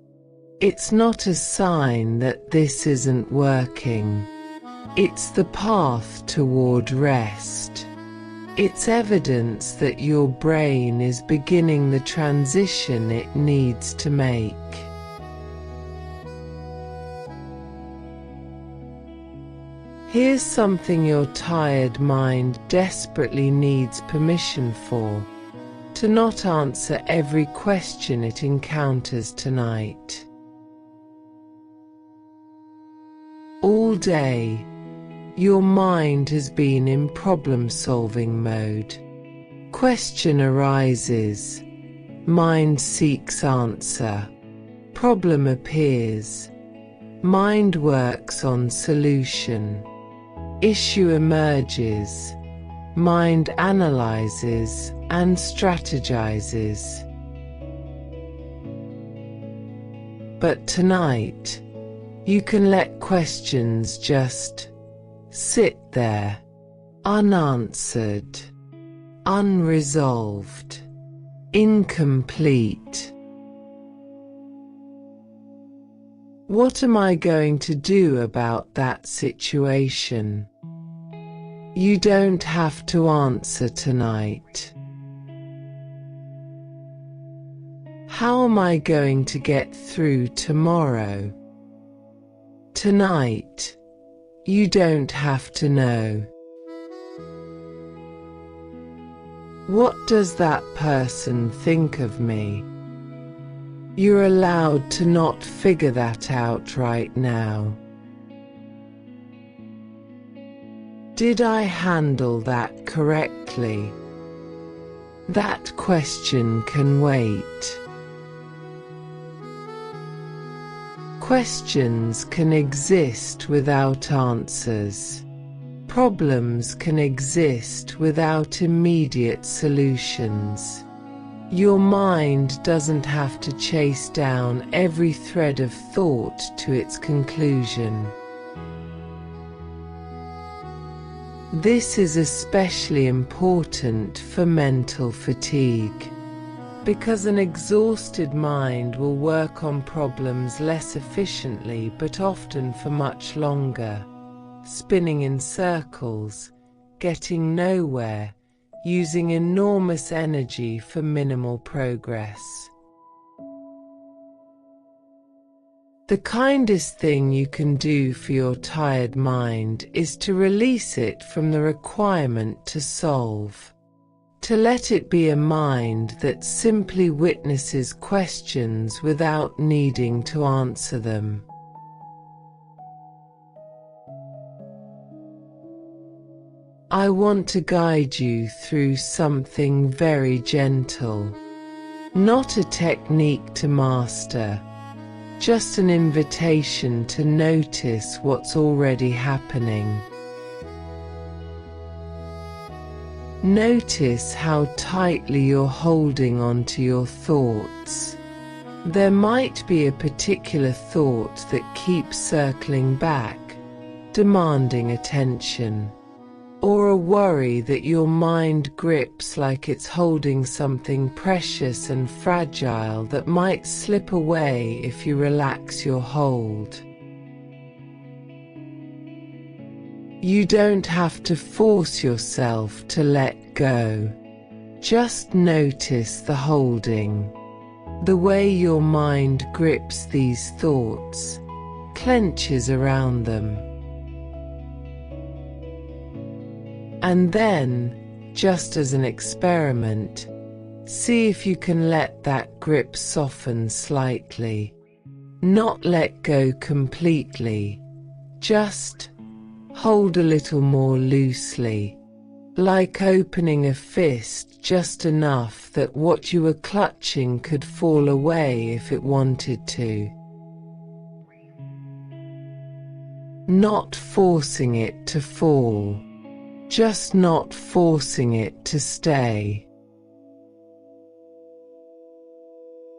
It's not a sign that this isn't working. It's the path toward rest. It's evidence that your brain is beginning the transition it needs to make. Here's something your tired mind desperately needs permission for: to not answer every question it encounters tonight. All day, your mind has been in problem-solving mode. Question arises, mind seeks answer. Problem appears, mind works on solution. Issue emerges, mind analyzes and strategizes. But tonight, you can let questions just sit there, unanswered, unresolved, incomplete. What am I going to do about that situation? You don't have to answer tonight. How am I going to get through tomorrow? Tonight, you don't have to know. What does that person think of me? You're allowed to not figure that out right now. Did I handle that correctly? That question can wait. Questions can exist without answers. Problems can exist without immediate solutions. Your mind doesn't have to chase down every thread of thought to its conclusion. This is especially important for mental fatigue, because an exhausted mind will work on problems less efficiently but often for much longer, spinning in circles, getting nowhere, using enormous energy for minimal progress. The kindest thing you can do for your tired mind is to release it from the requirement to solve, to let it be a mind that simply witnesses questions without needing to answer them. I want to guide you through something very gentle, not a technique to master, just an invitation to notice what's already happening. Notice how tightly you're holding onto your thoughts. There might be a particular thought that keeps circling back, demanding attention, or a worry that your mind grips like it's holding something precious and fragile that might slip away if you relax your hold. You don't have to force yourself to let go. Just notice the holding, the way your mind grips these thoughts, clenches around them. And then, just as an experiment, see if you can let that grip soften slightly. Not let go completely, just hold a little more loosely, like opening a fist just enough that what you were clutching could fall away if it wanted to. Not forcing it to fall, just not forcing it to stay.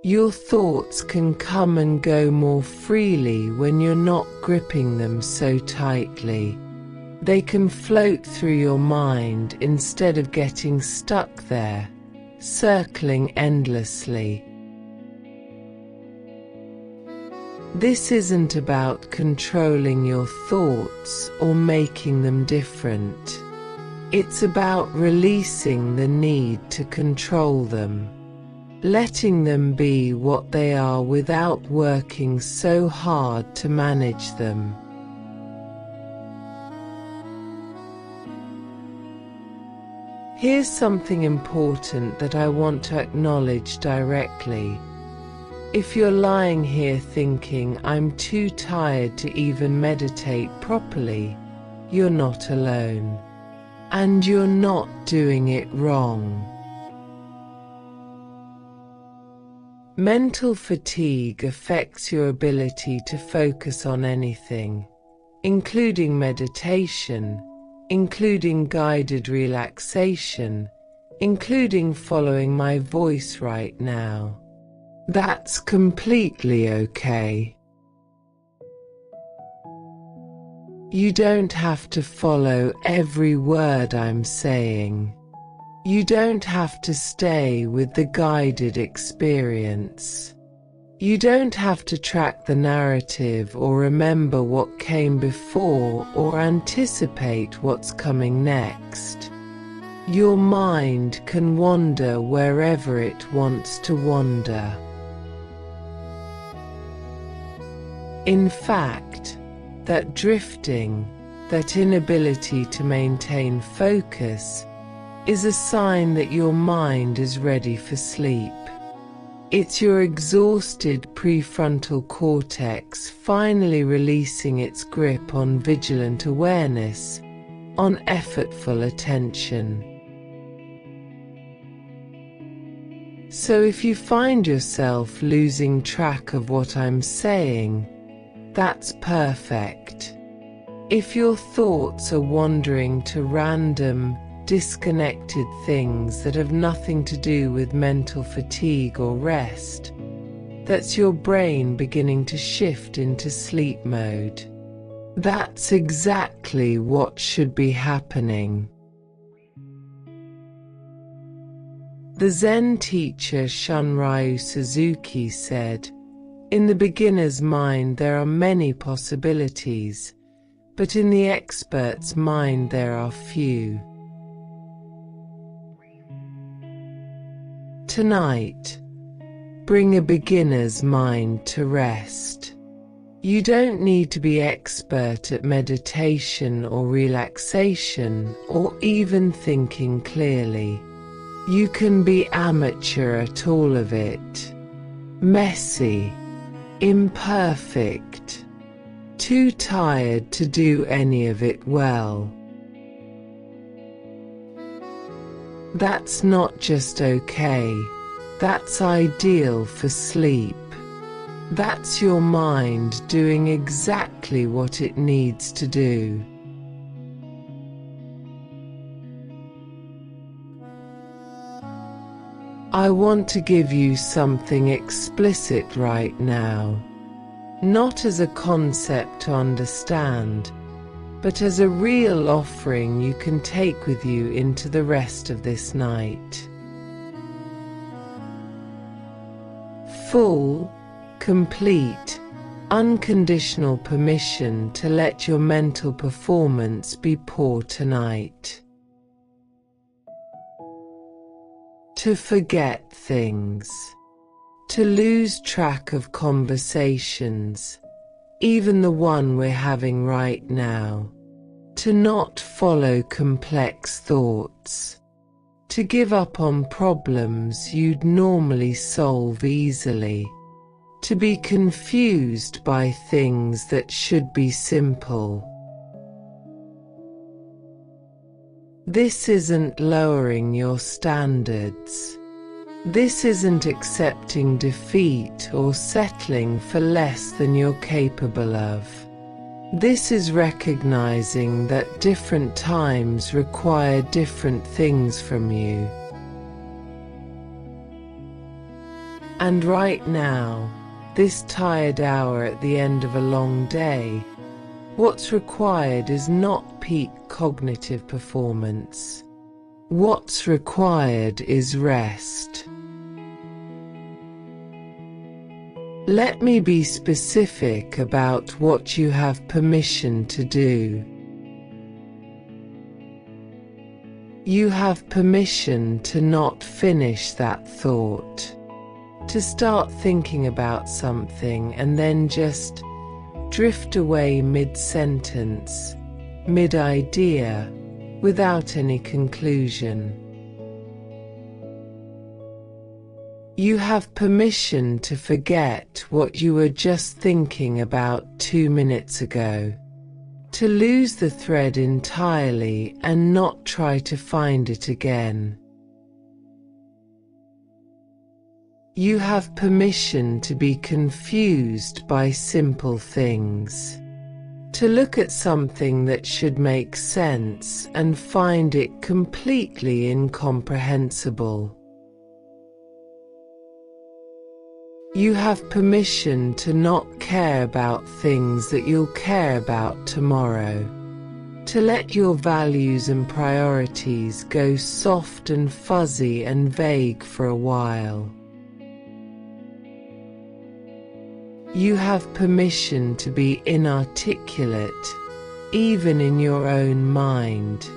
Your thoughts can come and go more freely when you're not gripping them so tightly. They can float through your mind instead of getting stuck there, circling endlessly. This isn't about controlling your thoughts or making them different. It's about releasing the need to control them, letting them be what they are without working so hard to manage them. Here's something important that I want to acknowledge directly. If you're lying here thinking, "I'm too tired to even meditate properly," you're not alone. And you're not doing it wrong. Mental fatigue affects your ability to focus on anything, including meditation, including guided relaxation, including following my voice right now. That's completely okay. You don't have to follow every word I'm saying. You don't have to stay with the guided experience. You don't have to track the narrative or remember what came before or anticipate what's coming next. Your mind can wander wherever it wants to wander. In fact, that drifting, that inability to maintain focus, is a sign that your mind is ready for sleep. It's your exhausted prefrontal cortex finally releasing its grip on vigilant awareness, on effortful attention. So if you find yourself losing track of what I'm saying, that's perfect. If your thoughts are wandering to random, disconnected things that have nothing to do with mental fatigue or rest, that's your brain beginning to shift into sleep mode. That's exactly what should be happening. The Zen teacher Shunryu Suzuki said, "In the beginner's mind there are many possibilities, but in the expert's mind there are few." Tonight, bring a beginner's mind to rest. You don't need to be expert at meditation or relaxation or even thinking clearly. You can be amateur at all of it. Messy, imperfect, too tired to do any of it well. That's not just okay, that's ideal for sleep. That's your mind doing exactly what it needs to do. I want to give you something explicit right now, not as a concept to understand, but as a real offering you can take with you into the rest of this night. Full, complete, unconditional permission to let your mental performance be poor tonight. To forget things. To lose track of conversations, even the one we're having right now. To not follow complex thoughts. To give up on problems you'd normally solve easily. To be confused by things that should be simple. This isn't lowering your standards. This isn't accepting defeat or settling for less than you're capable of. This is recognizing that different times require different things from you. And right now, this tired hour at the end of a long day, what's required is not peak cognitive performance. What's required is rest. Let me be specific about what you have permission to do. You have permission to not finish that thought, to start thinking about something and then just drift away mid-sentence, mid-idea, without any conclusion. You have permission to forget what you were just thinking about 2 minutes ago, to lose the thread entirely and not try to find it again. You have permission to be confused by simple things, to look at something that should make sense and find it completely incomprehensible. You have permission to not care about things that you'll care about tomorrow, to let your values and priorities go soft and fuzzy and vague for a while. You have permission to be inarticulate, even in your own mind,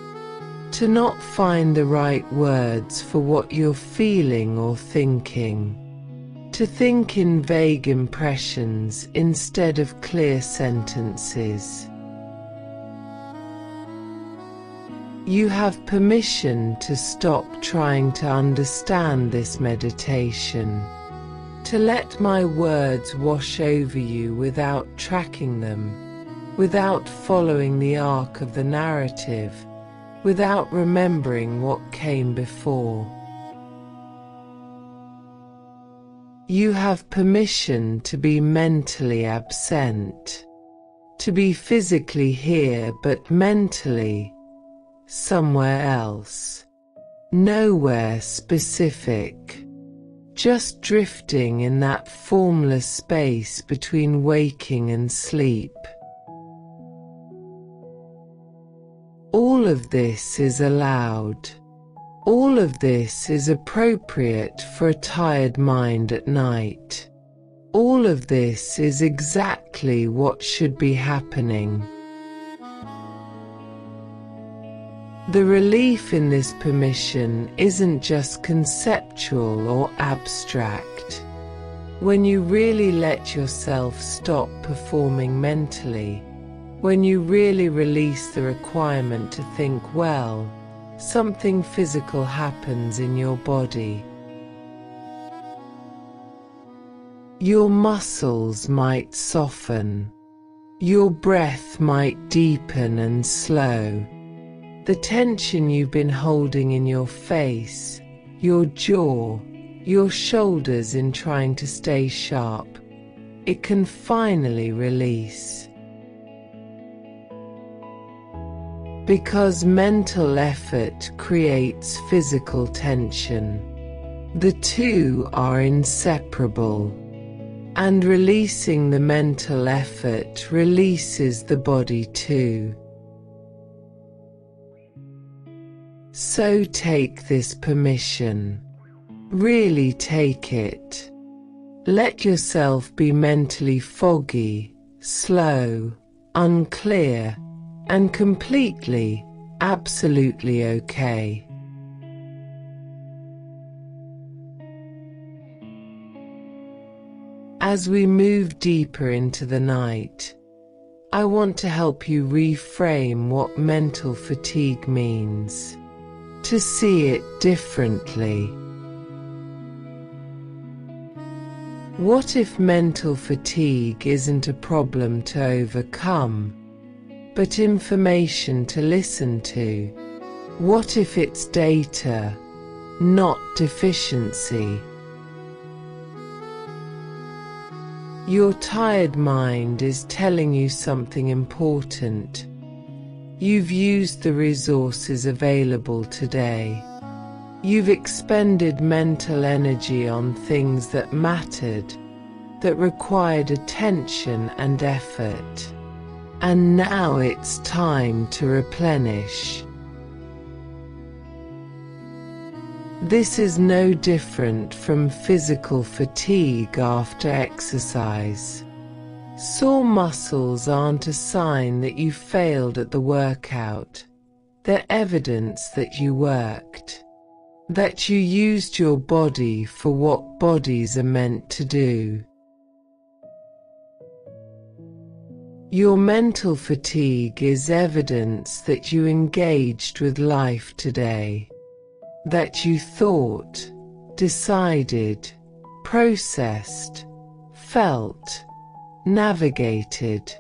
to not find the right words for what you're feeling or thinking, to think in vague impressions instead of clear sentences. You have permission to stop trying to understand this meditation, to let my words wash over you without tracking them, without following the arc of the narrative, without remembering what came before. You have permission to be mentally absent, to be physically here but mentally somewhere else, nowhere specific, just drifting in that formless space between waking and sleep. All of this is allowed. All of this is appropriate for a tired mind at night. All of this is exactly what should be happening. The relief in this permission isn't just conceptual or abstract. When you really let yourself stop performing mentally, when you really release the requirement to think well, something physical happens in your body. Your muscles might soften. Your breath might deepen and slow. The tension you've been holding in your face, your jaw, your shoulders in trying to stay sharp, it can finally release. Because mental effort creates physical tension. The two are inseparable, and releasing the mental effort releases the body too. So take this permission. Really take it. Let yourself be mentally foggy, slow, unclear, and completely, absolutely okay. As we move deeper into the night, I want to help you reframe what mental fatigue means, to see it differently. What if mental fatigue isn't a problem to overcome, but information to listen to? What if it's data, not deficiency? Your tired mind is telling you something important. You've used the resources available today. You've expended mental energy on things that mattered, that required attention and effort. And now it's time to replenish. This is no different from physical fatigue after exercise. Sore muscles aren't a sign that you failed at the workout. They're evidence that you worked, that you used your body for what bodies are meant to do. Your mental fatigue is evidence that you engaged with life today, that you thought, decided, processed, felt, navigated,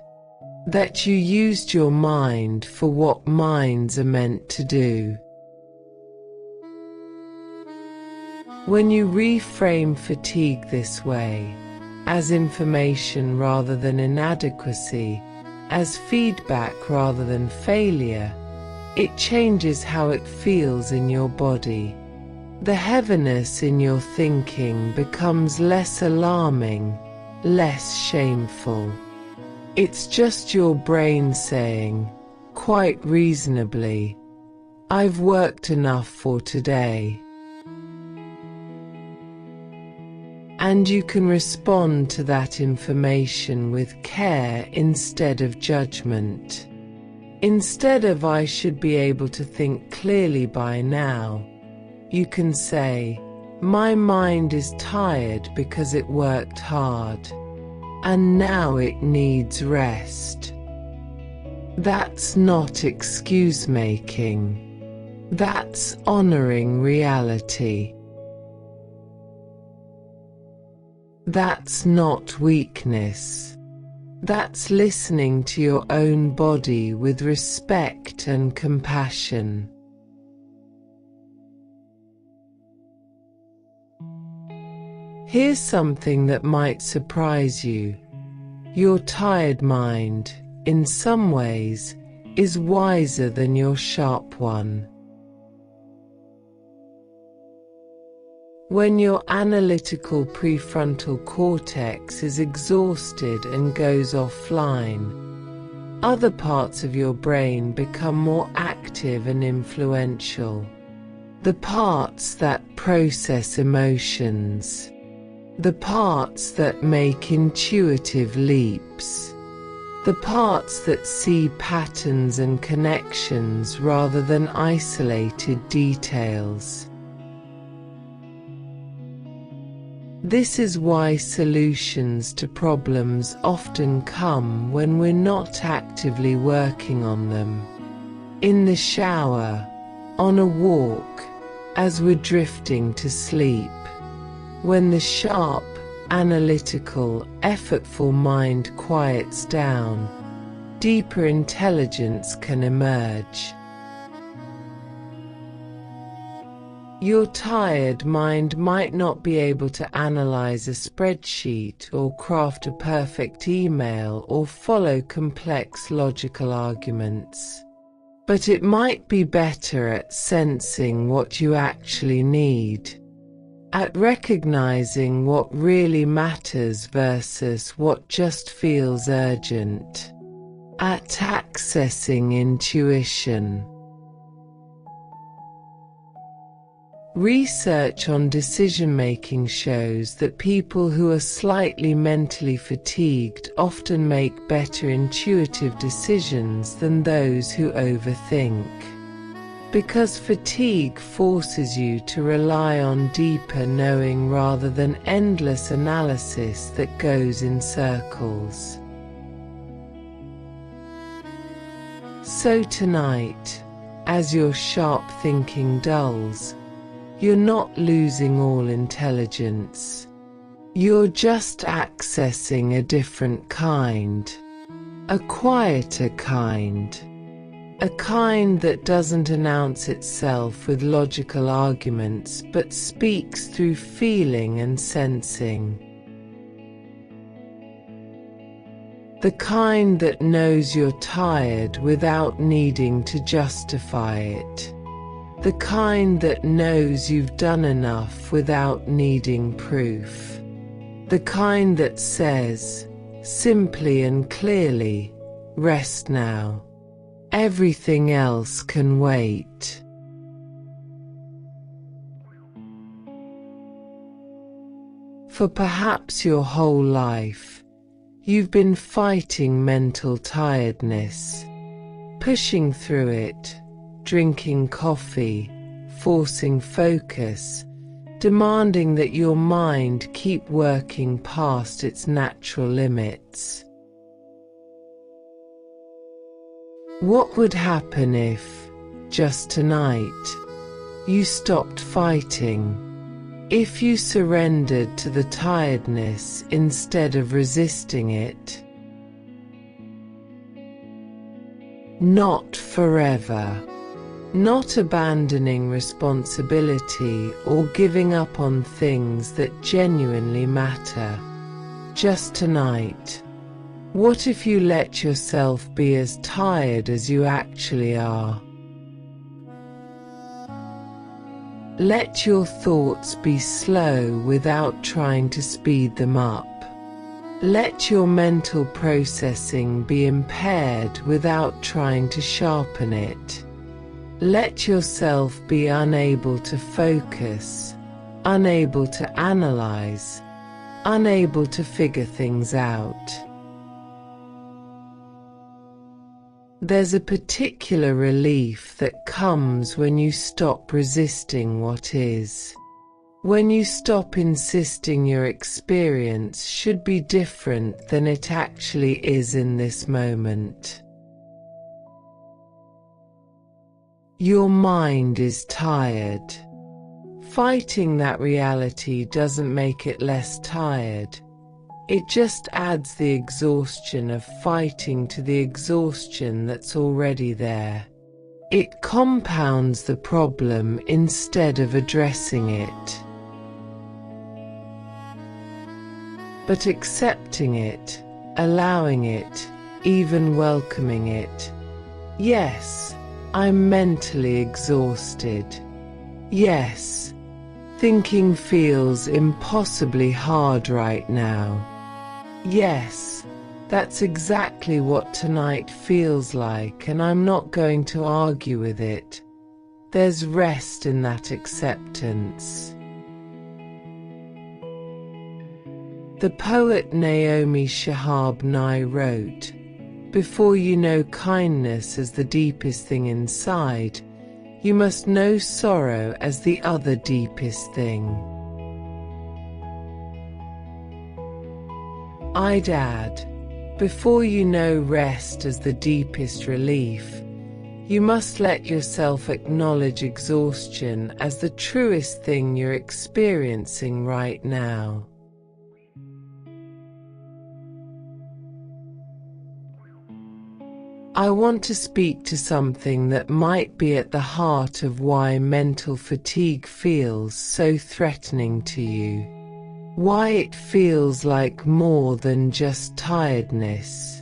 that you used your mind for what minds are meant to do. When you reframe fatigue this way, as information rather than inadequacy, as feedback rather than failure, it changes how it feels in your body. The heaviness in your thinking becomes less alarming, less shameful. It's just your brain saying, quite reasonably, "I've worked enough for today." And you can respond to that information with care instead of judgment. Instead of "I should be able to think clearly by now," you can say, "My mind is tired because it worked hard, and now it needs rest." That's not excuse-making. That's honoring reality. That's not weakness. That's listening to your own body with respect and compassion. Here's something that might surprise you. Your tired mind, in some ways, is wiser than your sharp one. When your analytical prefrontal cortex is exhausted and goes offline, other parts of your brain become more active and influential. The parts that process emotions, the parts that make intuitive leaps, the parts that see patterns and connections rather than isolated details. This is why solutions to problems often come when we're not actively working on them. In the shower, on a walk, as we're drifting to sleep. When the sharp, analytical, effortful mind quiets down, deeper intelligence can emerge. Your tired mind might not be able to analyze a spreadsheet or craft a perfect email or follow complex logical arguments. But it might be better at sensing what you actually need. at recognizing what really matters versus what just feels urgent, at accessing intuition. Research on decision-making shows that people who are slightly mentally fatigued often make better intuitive decisions than those who overthink. Because fatigue forces you to rely on deeper knowing rather than endless analysis that goes in circles. So tonight, as your sharp thinking dulls, you're not losing all intelligence. You're just accessing a different kind, a quieter kind, a kind that doesn't announce itself with logical arguments but speaks through feeling and sensing. The kind that knows you're tired without needing to justify it. The kind that knows you've done enough without needing proof. The kind that says, simply and clearly, rest now. Everything else can wait. For perhaps your whole life, you've been fighting mental tiredness, pushing through it, drinking coffee, forcing focus, demanding that your mind keep working past its natural limits. What would happen if, just tonight, you stopped fighting? If you surrendered to the tiredness instead of resisting it? Not forever. Not abandoning responsibility or giving up on things that genuinely matter. Just tonight. What if you let yourself be as tired as you actually are? Let your thoughts be slow without trying to speed them up. Let your mental processing be impaired without trying to sharpen it. Let yourself be unable to focus, unable to analyze, unable to figure things out. There's a particular relief that comes when you stop resisting what is. When you stop insisting your experience should be different than it actually is in this moment. Your mind is tired. Fighting that reality doesn't make it less tired. It just adds the exhaustion of fighting to the exhaustion that's already there. It compounds the problem instead of addressing it. But accepting it, allowing it, even welcoming it. Yes, I'm mentally exhausted. Yes, thinking feels impossibly hard right now. Yes, that's exactly what tonight feels like, and I'm not going to argue with it. There's rest in that acceptance. The poet Naomi Shihab Nye wrote, "Before you know kindness as the deepest thing inside, you must know sorrow as the other deepest thing." I'd add, before you know rest as the deepest relief, you must let yourself acknowledge exhaustion as the truest thing you're experiencing right now. I want to speak to something that might be at the heart of why mental fatigue feels so threatening to you. Why it feels like more than just tiredness.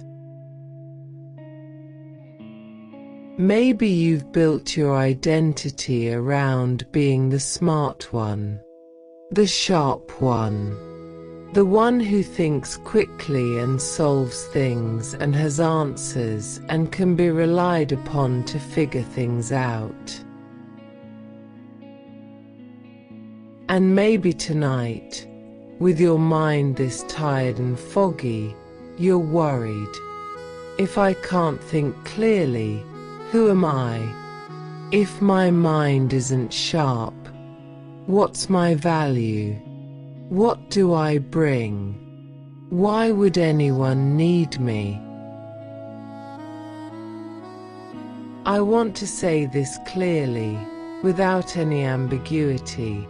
Maybe you've built your identity around being the smart one, the sharp one, the one who thinks quickly and solves things and has answers and can be relied upon to figure things out. And maybe tonight, with your mind this tired and foggy, you're worried. If I can't think clearly, who am I? If my mind isn't sharp, what's my value? What do I bring? Why would anyone need me? I want to say this clearly, without any ambiguity.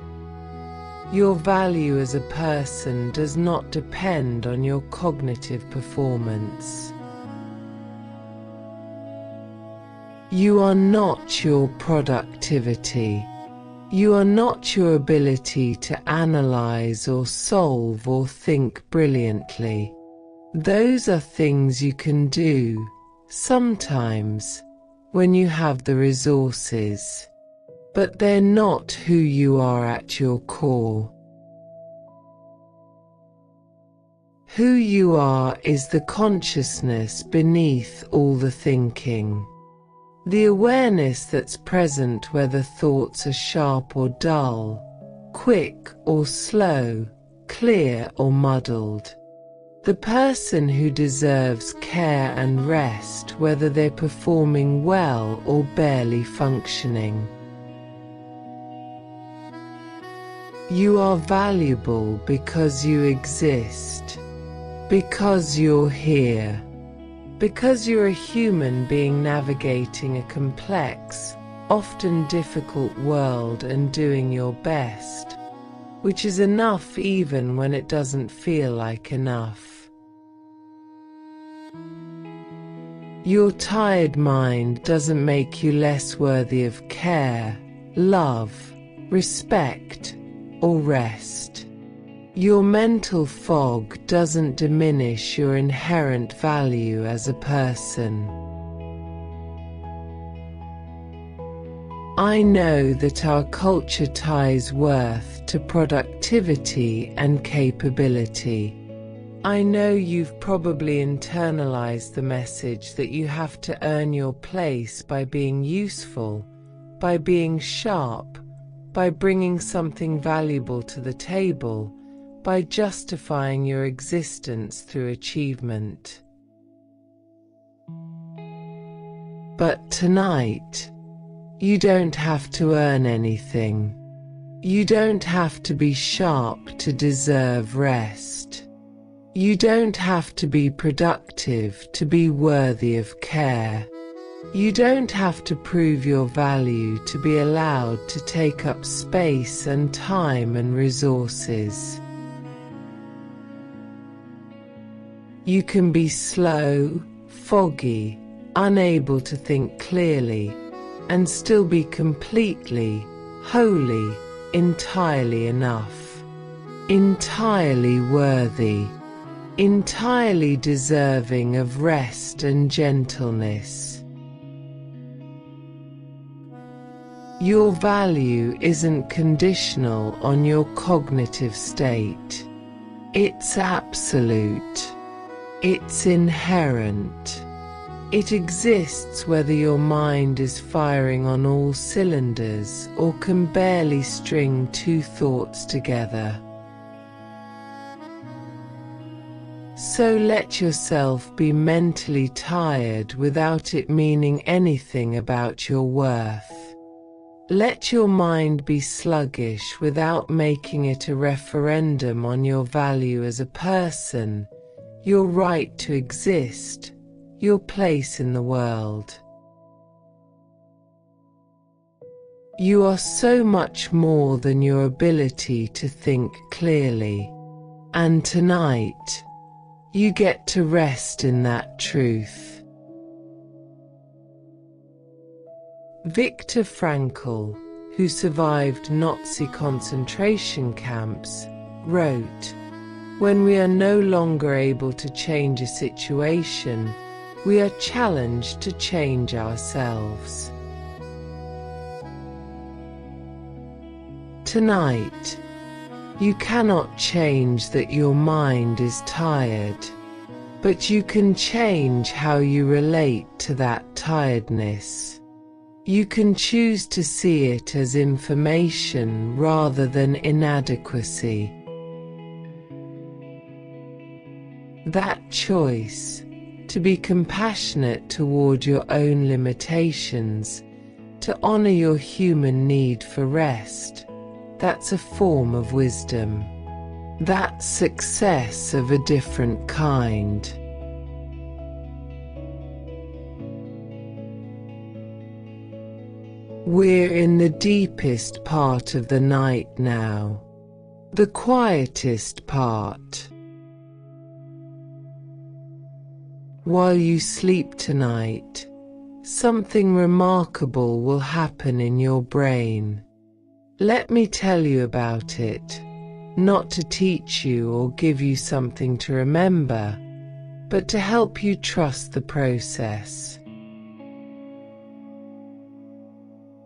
Your value as a person does not depend on your cognitive performance. You are not your productivity. You are not your ability to analyze or solve or think brilliantly. Those are things you can do, sometimes, when you have the resources. But they're not who you are at your core. Who you are is the consciousness beneath all the thinking. The awareness that's present whether thoughts are sharp or dull, quick or slow, clear or muddled. The person who deserves care and rest whether they're performing well or barely functioning. You are valuable because you exist, because you're here. Because you're a human being navigating a complex, often difficult world and doing your best, which is enough even when it doesn't feel like enough. Your tired mind doesn't make you less worthy of care, love, respect, or rest. Your mental fog doesn't diminish your inherent value as a person. I know that our culture ties worth to productivity and capability. I know you've probably internalized the message that you have to earn your place by being useful, by being sharp, by bringing something valuable to the table, by justifying your existence through achievement. But tonight, you don't have to earn anything. You don't have to be sharp to deserve rest. You don't have to be productive to be worthy of care. You don't have to prove your value to be allowed to take up space and time and resources. You can be slow, foggy, unable to think clearly, and still be completely, wholly, entirely enough, entirely worthy, entirely deserving of rest and gentleness. Your value isn't conditional on your cognitive state. It's absolute. It's inherent. It exists whether your mind is firing on all cylinders or can barely string two thoughts together. So let yourself be mentally tired without it meaning anything about your worth. Let your mind be sluggish without making it a referendum on your value as a person, your right to exist, your place in the world. You are so much more than your ability to think clearly, and tonight, you get to rest in that truth. Viktor Frankl, who survived Nazi concentration camps, wrote, "When we are no longer able to change a situation, we are challenged to change ourselves." Tonight, You cannot change that your mind is tired, but you can change how you relate to that tiredness. You can choose to see it as information rather than inadequacy. That choice, to be compassionate toward your own limitations, to honor your human need for rest, that's a form of wisdom. That's success of a different kind. We're in the deepest part of the night now, the quietest part. While you sleep tonight, something remarkable will happen in your brain. Let me tell you about it, not to teach you or give you something to remember, but to help you trust the process.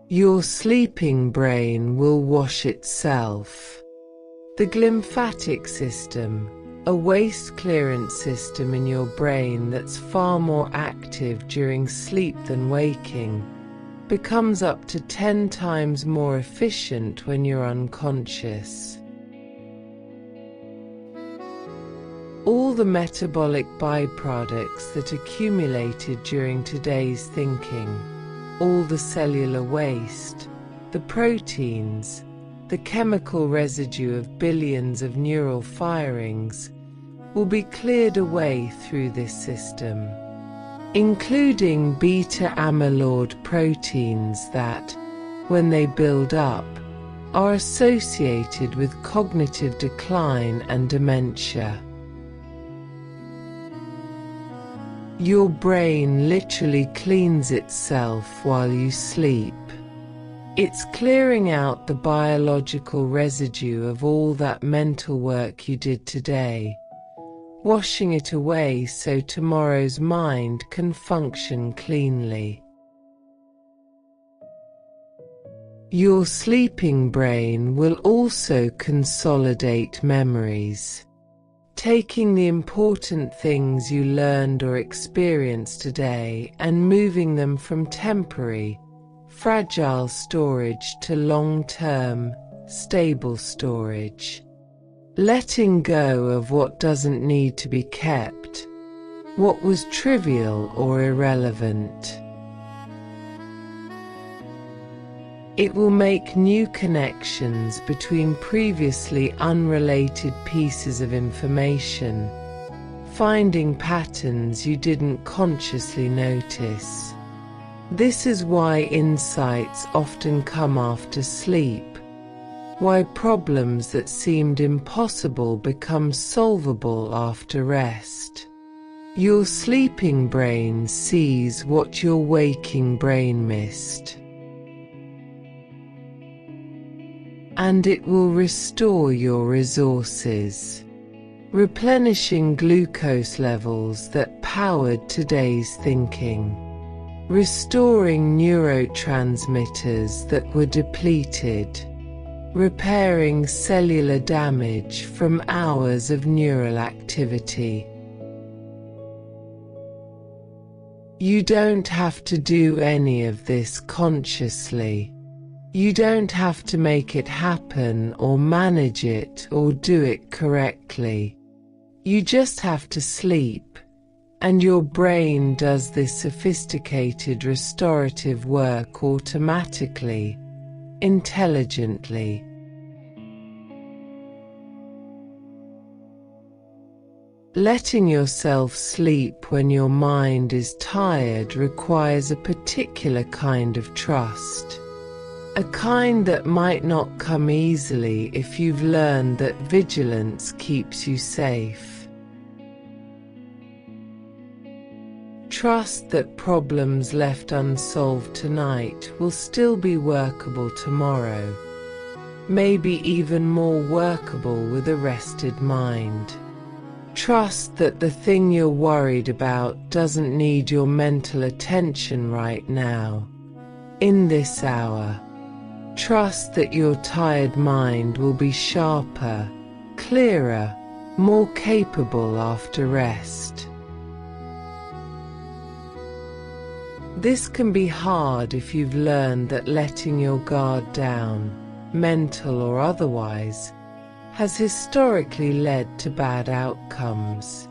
Your sleeping brain will wash itself. The glymphatic system, a waste clearance system in your brain that's far more active during sleep than waking, becomes up to 10 times more efficient when you're unconscious. All the metabolic byproducts that accumulated during today's thinking, all the cellular waste, the proteins, the chemical residue of billions of neural firings, will be cleared away through this system, including beta amyloid proteins that, when they build up, are associated with cognitive decline and dementia. Your brain literally cleans itself while you sleep. It's clearing out the biological residue of all that mental work you did today, washing it away so tomorrow's mind can function cleanly. Your sleeping brain will also consolidate memories, taking the important things you learned or experienced today and moving them from temporary, fragile storage to long-term, stable storage. Letting go of what doesn't need to be kept, what was trivial or irrelevant. It will make new connections between previously unrelated pieces of information, finding patterns you didn't consciously notice. This is why insights often come after sleep, why problems that seemed impossible become solvable after rest. Your sleeping brain sees what your waking brain missed, and it will restore your resources, replenishing glucose levels that powered today's thinking, restoring neurotransmitters that were depleted, repairing cellular damage from hours of neural activity. You don't have to do any of this consciously. You don't have to make it happen or manage it or do it correctly. You just have to sleep, and your brain does this sophisticated restorative work automatically, intelligently. Letting yourself sleep when your mind is tired requires a particular kind of trust. A kind that might not come easily if you've learned that vigilance keeps you safe. Trust that problems left unsolved tonight will still be workable tomorrow, maybe even more workable with a rested mind. Trust that the thing you're worried about doesn't need your mental attention right now, in this hour. Trust that your tired mind will be sharper, clearer, more capable after rest. This can be hard if you've learned that letting your guard down, mental or otherwise, has historically led to bad outcomes.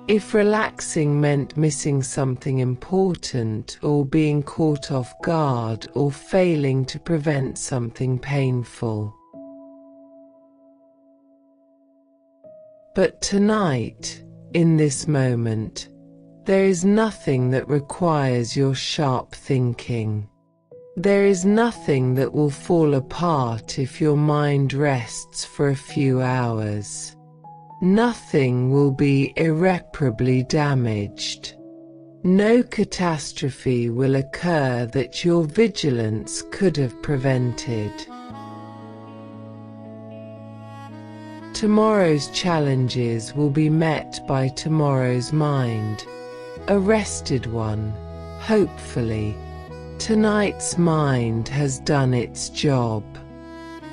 If relaxing meant missing something important or being caught off guard or failing to prevent something painful. But tonight, in this moment, there is nothing that requires your sharp thinking. There is nothing that will fall apart if your mind rests for a few hours. Nothing will be irreparably damaged. No catastrophe will occur that your vigilance could have prevented. Tomorrow's challenges will be met by tomorrow's mind, a rested one, hopefully. Tonight's mind has done its job.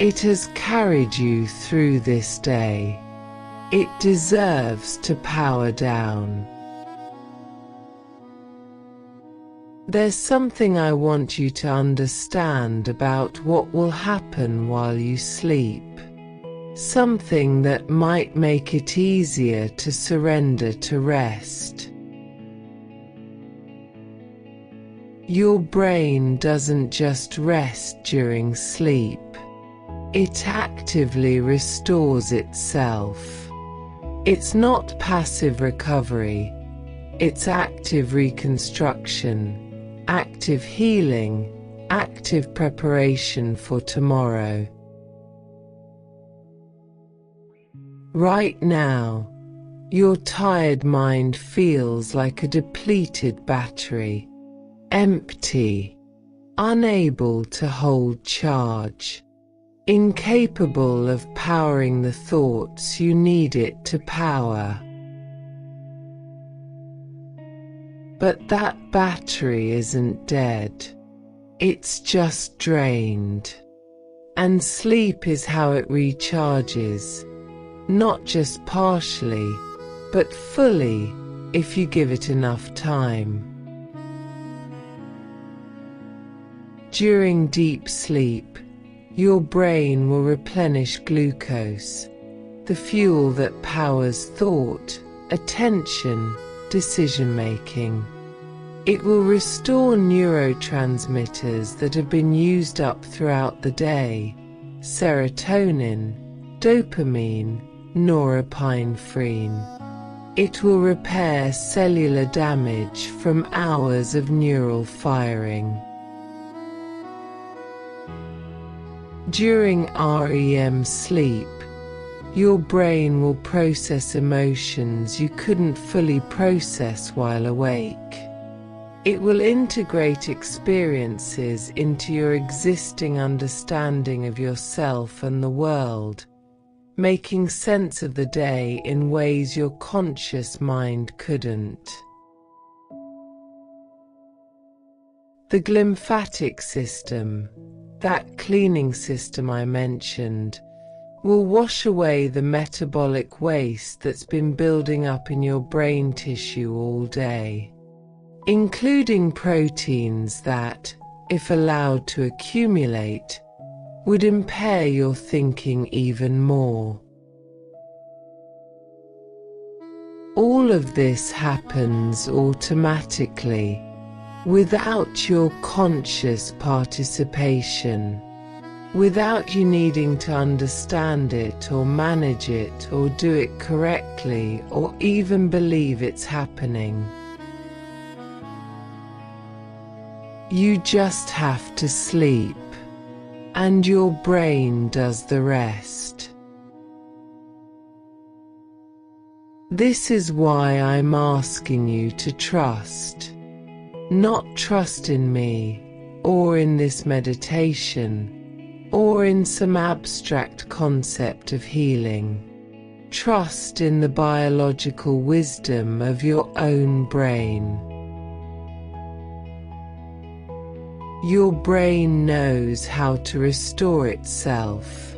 It has carried you through this day. It deserves to power down. There's something I want you to understand about what will happen while you sleep. Something that might make it easier to surrender to rest. Your brain doesn't just rest during sleep. It actively restores itself. It's not passive recovery. It's active reconstruction, active healing, active preparation for tomorrow. Right now, your tired mind feels like a depleted battery, empty, unable to hold charge, incapable of powering the thoughts you need it to power. But that battery isn't dead. It's just drained. And sleep is how it recharges. Not just partially, but fully, if you give it enough time. During deep sleep, your brain will replenish glucose, the fuel that powers thought, attention, decision-making. It will restore neurotransmitters that have been used up throughout the day: serotonin, dopamine, norepinephrine. It will repair cellular damage from hours of neural firing. During REM sleep, your brain will process emotions you couldn't fully process while awake. It will integrate experiences into your existing understanding of yourself and the world, making sense of the day in ways your conscious mind couldn't. The glymphatic system, that cleaning system I mentioned, will wash away the metabolic waste that's been building up in your brain tissue all day, including proteins that, if allowed to accumulate, would impair your thinking even more. All of this happens automatically, without your conscious participation, without you needing to understand it or manage it or do it correctly or even believe it's happening. You just have to sleep, and your brain does the rest. This is why I'm asking you to trust. Not trust in me, or in this meditation, or in some abstract concept of healing. Trust in the biological wisdom of your own brain. Your brain knows how to restore itself.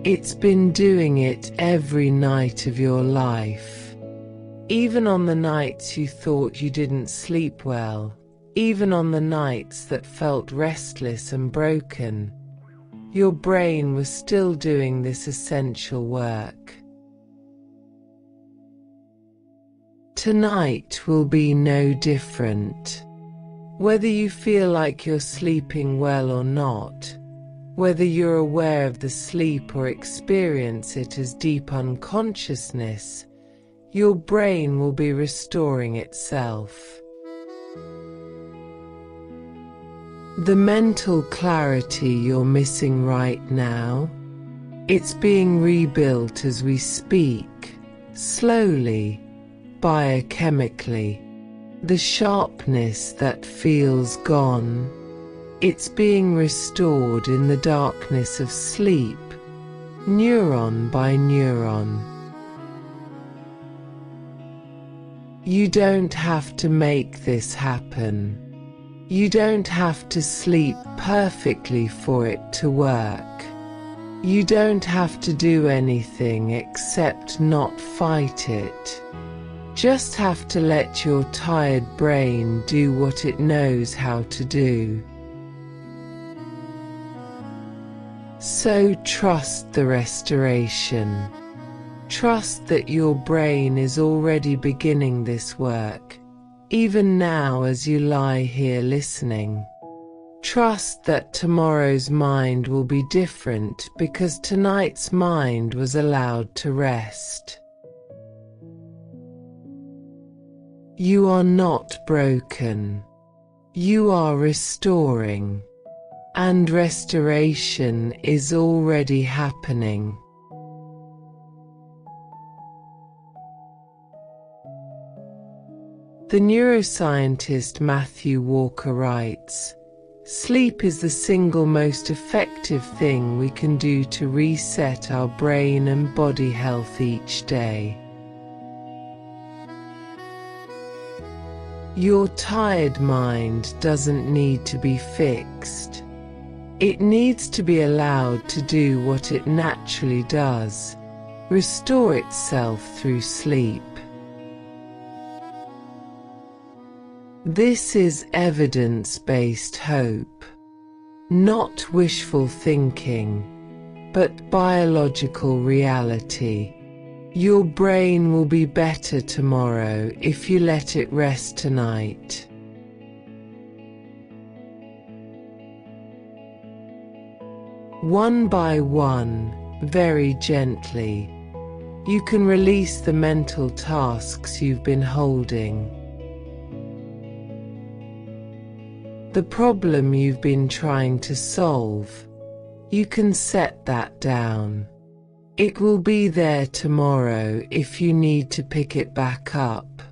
It's been doing it every night of your life. Even on the nights you thought you didn't sleep well, even on the nights that felt restless and broken, your brain was still doing this essential work. Tonight will be no different. Whether you feel like you're sleeping well or not, whether you're aware of the sleep or experience it as deep unconsciousness, your brain will be restoring itself. The mental clarity you're missing right now, it's being rebuilt as we speak, slowly, biochemically. The sharpness that feels gone, it's being restored in the darkness of sleep, neuron by neuron. You don't have to make this happen. You don't have to sleep perfectly for it to work. You don't have to do anything except not fight it. Just have to let your tired brain do what it knows how to do. So trust the restoration. Trust that your brain is already beginning this work, even now as you lie here listening. Trust that tomorrow's mind will be different because tonight's mind was allowed to rest. You are not broken. You are restoring. And restoration is already happening. The neuroscientist Matthew Walker writes, "Sleep is the single most effective thing we can do to reset our brain and body health each day." Your tired mind doesn't need to be fixed. It needs to be allowed to do what it naturally does, restore itself through sleep. This is evidence-based hope, not wishful thinking, but biological reality. Your brain will be better tomorrow if you let it rest tonight. One by one, very gently, you can release the mental tasks you've been holding. The problem you've been trying to solve, you can set that down. It will be there tomorrow if you need to pick it back up.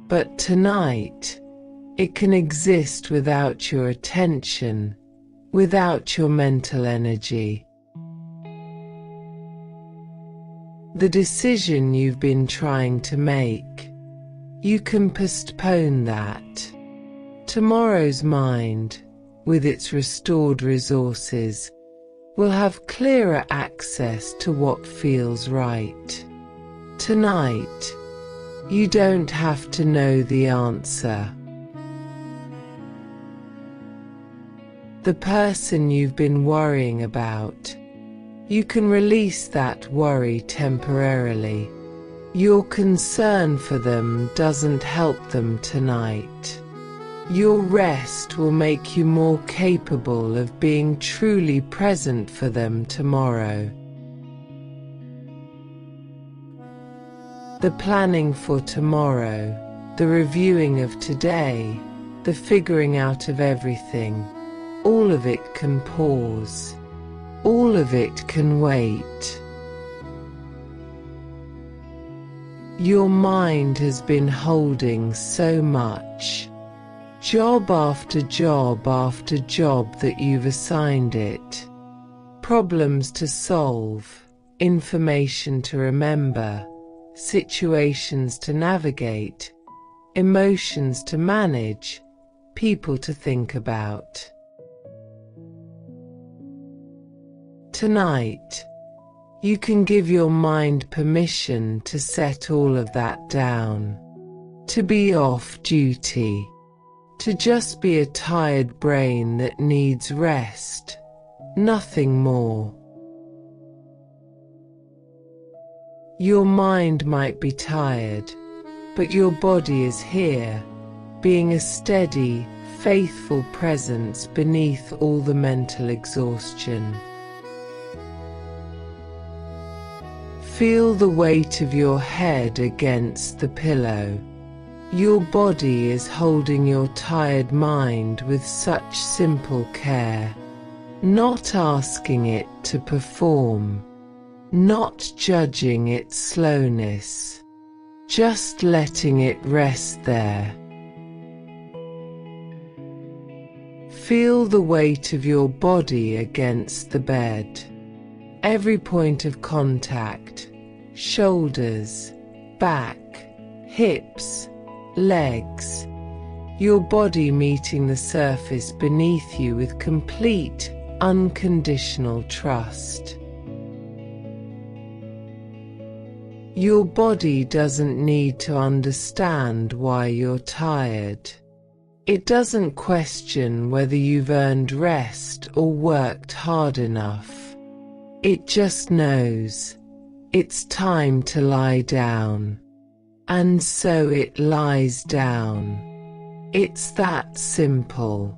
But tonight, it can exist without your attention, without your mental energy. The decision you've been trying to make, you can postpone that. Tomorrow's mind, with its restored resources, will have clearer access to what feels right. Tonight, you don't have to know the answer. The person you've been worrying about, you can release that worry temporarily. Your concern for them doesn't help them tonight. Your rest will make you more capable of being truly present for them tomorrow. The planning for tomorrow, the reviewing of today, the figuring out of everything, all of it can pause. All of it can wait. Your mind has been holding so much. Job after job after job that you've assigned it. Problems to solve, information to remember, situations to navigate, emotions to manage, people to think about. Tonight, you can give your mind permission to set all of that down, to be off duty, to just be a tired brain that needs rest, nothing more. Your mind might be tired, but your body is here, being a steady, faithful presence beneath all the mental exhaustion. Feel the weight of your head against the pillow. Your body is holding your tired mind with such simple care, not asking it to perform, not judging its slowness, just letting it rest there. Feel the weight of your body against the bed. Every point of contact, shoulders, back, hips, legs, your body meeting the surface beneath you with complete, unconditional trust. Your body doesn't need to understand why you're tired. It doesn't question whether you've earned rest or worked hard enough. It just knows it's time to lie down, and so it lies down. It's that simple.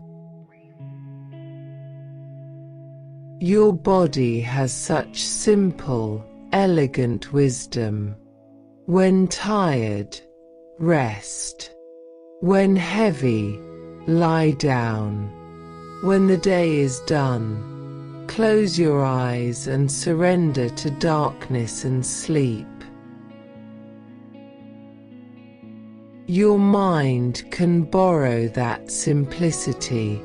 Your body has such simple, elegant wisdom. When tired, rest. When heavy, lie down. When the day is done, close your eyes and surrender to darkness and sleep. Your mind can borrow that simplicity.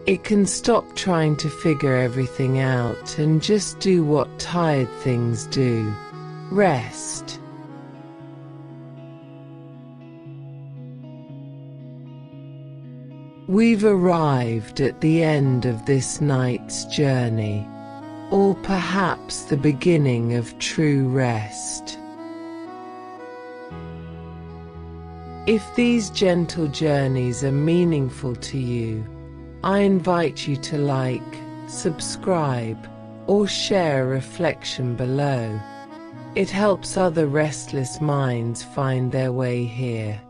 It can stop trying to figure everything out and just do what tired things do: rest. We've arrived at the end of this night's journey, or perhaps the beginning of true rest. If these gentle journeys are meaningful to you, I invite you to like, subscribe, or share a reflection below. It helps other restless minds find their way here.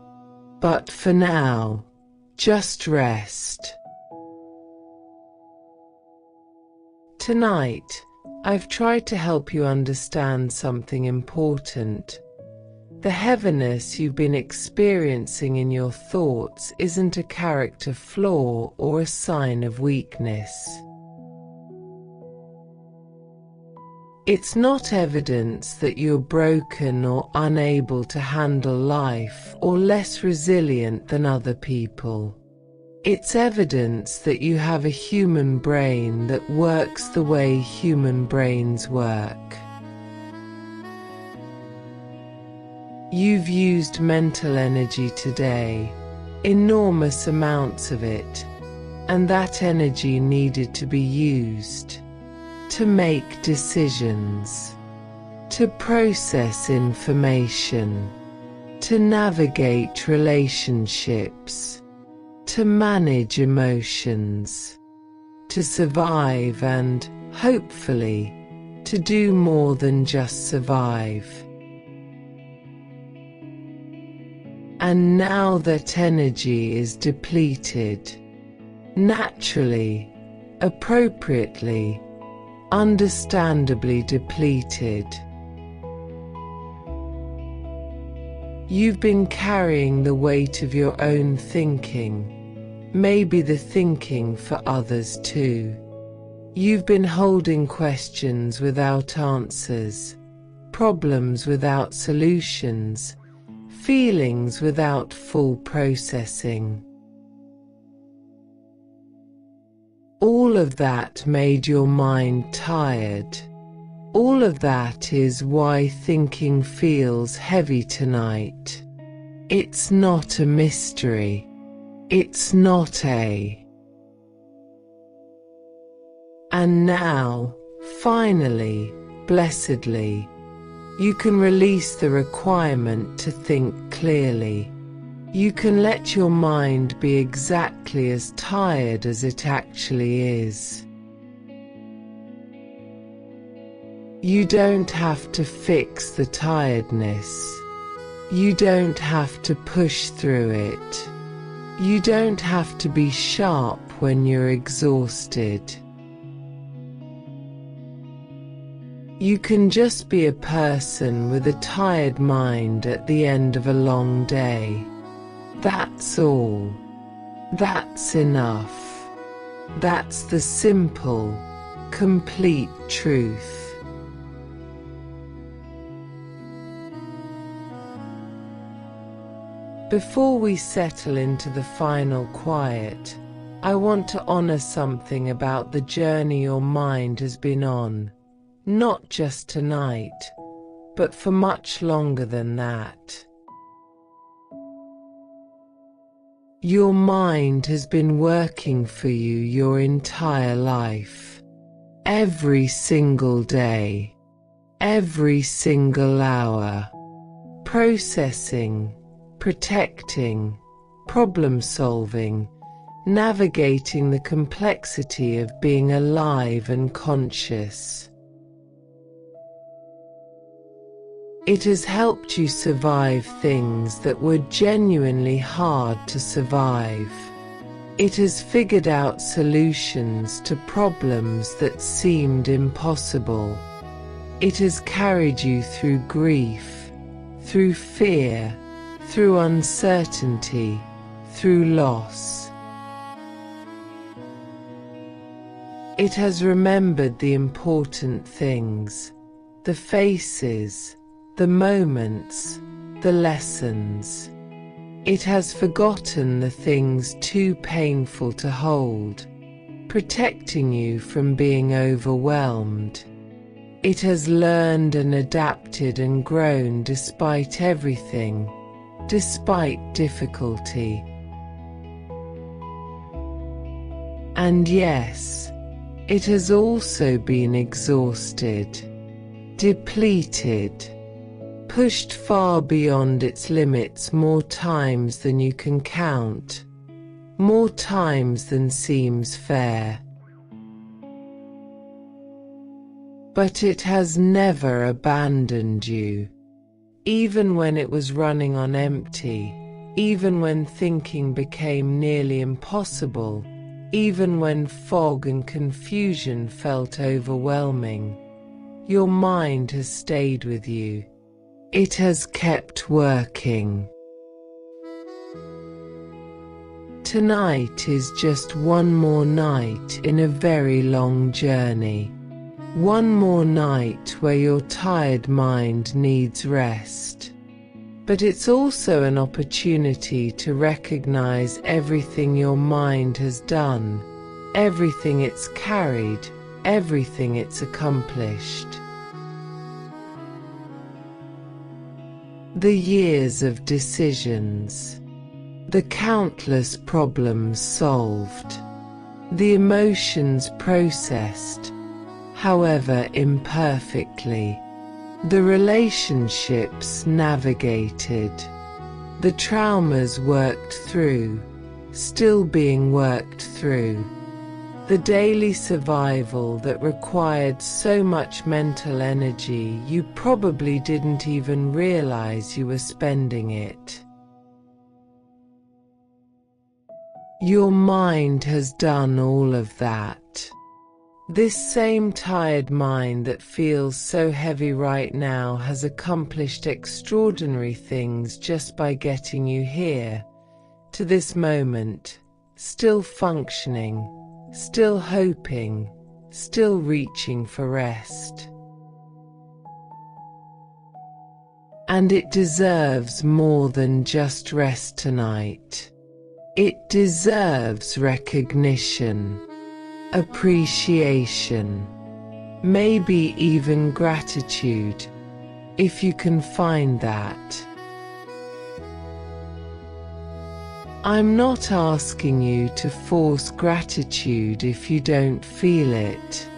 But for now, just rest. Tonight, I've tried to help you understand something important. The heaviness you've been experiencing in your thoughts isn't a character flaw or a sign of weakness. It's not evidence that you're broken or unable to handle life or less resilient than other people. It's evidence that you have a human brain that works the way human brains work. You've used mental energy today, enormous amounts of it, and that energy needed to be used to make decisions, to process information, to navigate relationships, to manage emotions, to survive and, hopefully, to do more than just survive. And now that energy is depleted, naturally, appropriately, understandably depleted. You've been carrying the weight of your own thinking, maybe the thinking for others too. You've been holding questions without answers, problems without solutions, feelings without full processing. All of that made your mind tired. All of that is why thinking feels heavy tonight. It's not a mystery. It's not a... And now, Finally, blessedly, you can release the requirement to think clearly. You can let your mind be exactly as tired as it actually is. You don't have to fix the tiredness. You don't have to push through it. You don't have to be sharp when you're exhausted. You can just be a person with a tired mind at the end of a long day. That's all. That's enough. That's the simple, complete truth. Before we settle into the final quiet, I want to honor something about the journey your mind has been on. Not just tonight, but for much longer than that. Your mind has been working for you your entire life. Every single day, every single hour. Processing, protecting, problem-solving, navigating the complexity of being alive and conscious. It has helped you survive things that were genuinely hard to survive. It has figured out solutions to problems that seemed impossible. It has carried you through grief, through fear, through uncertainty, through loss. It has remembered the important things, the faces, the moments, the lessons. It has forgotten the things too painful to hold, protecting you from being overwhelmed. It has learned and adapted and grown despite everything, despite difficulty. And yes, it has also been exhausted, depleted, pushed far beyond its limits more times than you can count, more times than seems fair. But it has never abandoned you, even when it was running on empty, even when thinking became nearly impossible, even when fog and confusion felt overwhelming. Your mind has stayed with you. It has kept working. Tonight is just one more night in a very long journey. One more night where your tired mind needs rest. But it's also an opportunity to recognize everything your mind has done, everything it's carried, everything it's accomplished. The years of decisions, the countless problems solved, the emotions processed, however imperfectly, the relationships navigated, the traumas worked through, still being worked through, the daily survival that required so much mental energy you probably didn't even realize you were spending it. Your mind has done all of that. This same tired mind that feels so heavy right now has accomplished extraordinary things just by getting you here, to this moment, still functioning, still hoping, still reaching for rest. And it deserves more than just rest tonight. It deserves recognition, appreciation, maybe even gratitude, if you can find that. I'm not asking you to force gratitude if you don't feel it.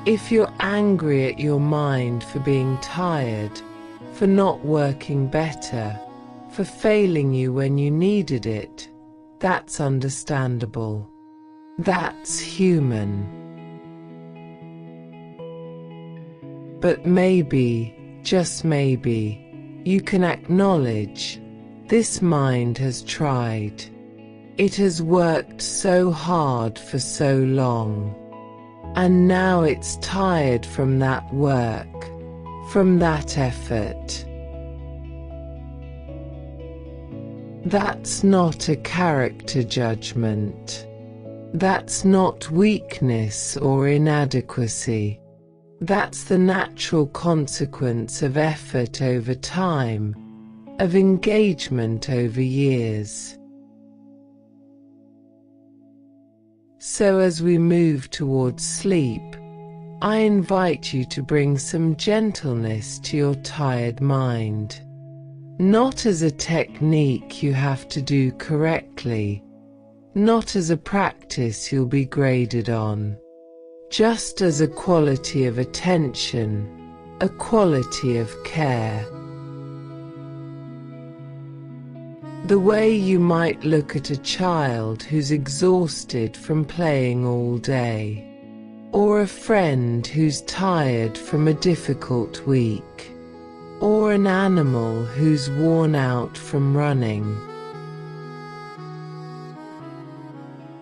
If you're angry at your mind for being tired, for not working better, for failing you when you needed it, that's understandable. That's human. But maybe, just maybe, you can acknowledge this mind has tried. It has worked so hard for so long. And now it's tired from that work, from that effort. That's not a character judgment. That's not weakness or inadequacy. That's the natural consequence of effort over time, of engagement over years. So as we move towards sleep, I invite you to bring some gentleness to your tired mind. Not as a technique you have to do correctly, not as a practice you'll be graded on, just as a quality of attention, a quality of care. The way you might look at a child who's exhausted from playing all day, or a friend who's tired from a difficult week, or an animal who's worn out from running.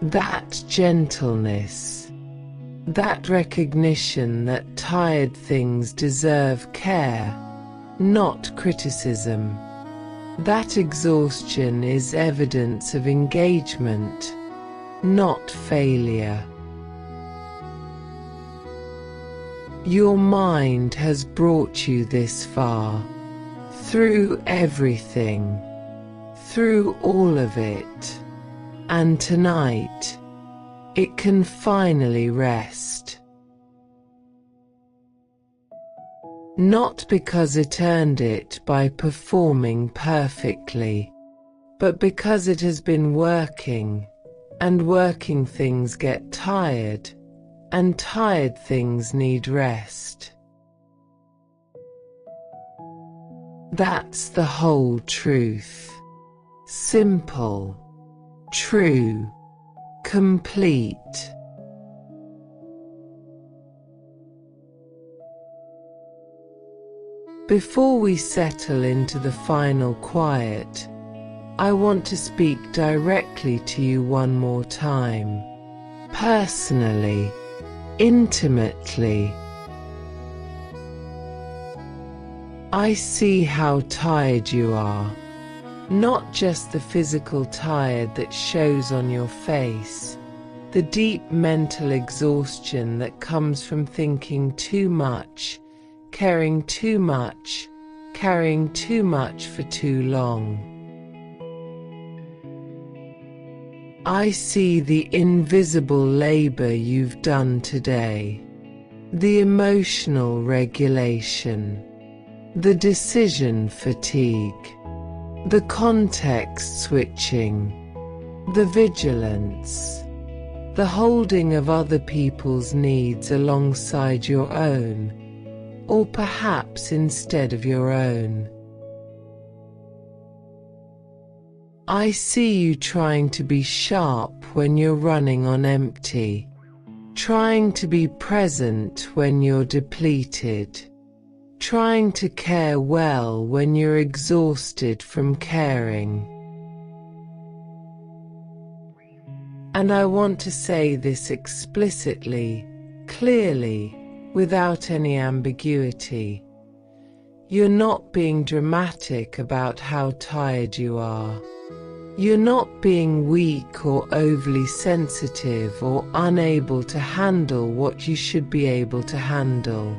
That gentleness, that recognition that tired things deserve care, not criticism. That exhaustion is evidence of engagement, not failure. Your mind has brought you this far, through everything, through all of it, and tonight, it can finally rest. Not because it earned it by performing perfectly, but because it has been working, and working things get tired, and tired things need rest. That's the whole truth. Simple, true, complete. Before we settle into the final quiet, I want to speak directly to you one more time. Personally, intimately. I see how tired you are. Not just the physical tired that shows on your face, the deep mental exhaustion that comes from thinking too much, caring too much, carrying too much for too long. I see the invisible labor you've done today, the emotional regulation, the decision fatigue, the context switching, the vigilance, the holding of other people's needs alongside your own, or perhaps instead of your own. I see you trying to be sharp when you're running on empty, trying to be present when you're depleted, trying to care well when you're exhausted from caring. And I want to say this explicitly, clearly, without any ambiguity. You're not being dramatic about how tired you are. You're not being weak or overly sensitive or unable to handle what you should be able to handle.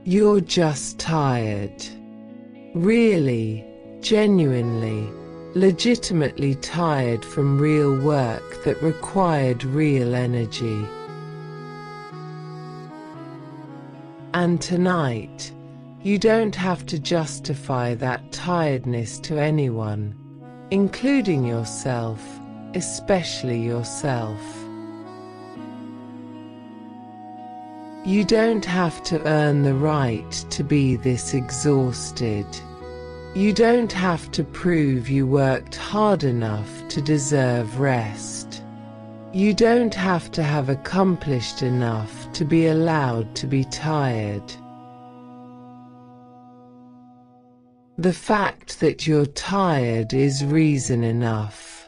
You're just tired. Really, genuinely, legitimately tired from real work that required real energy. And tonight, you don't have to justify that tiredness to anyone, including yourself, especially yourself. You don't have to earn the right to be this exhausted. You don't have to prove you worked hard enough to deserve rest. You don't have to have accomplished enough to be allowed to be tired. The fact that you're tired is reason enough.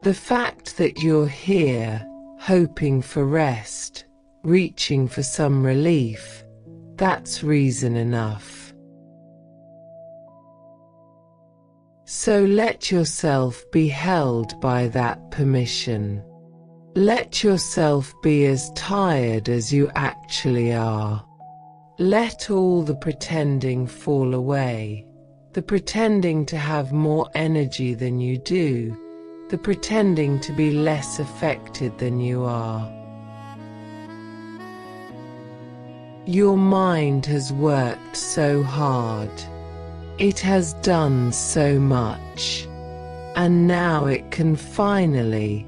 The fact that you're here, hoping for rest, reaching for some relief, that's reason enough. So let yourself be held by that permission. Let yourself be as tired as you actually are. Let all the pretending fall away. The pretending to have more energy than you do. The pretending to be less affected than you are. Your mind has worked so hard. It has done so much. And now it can finally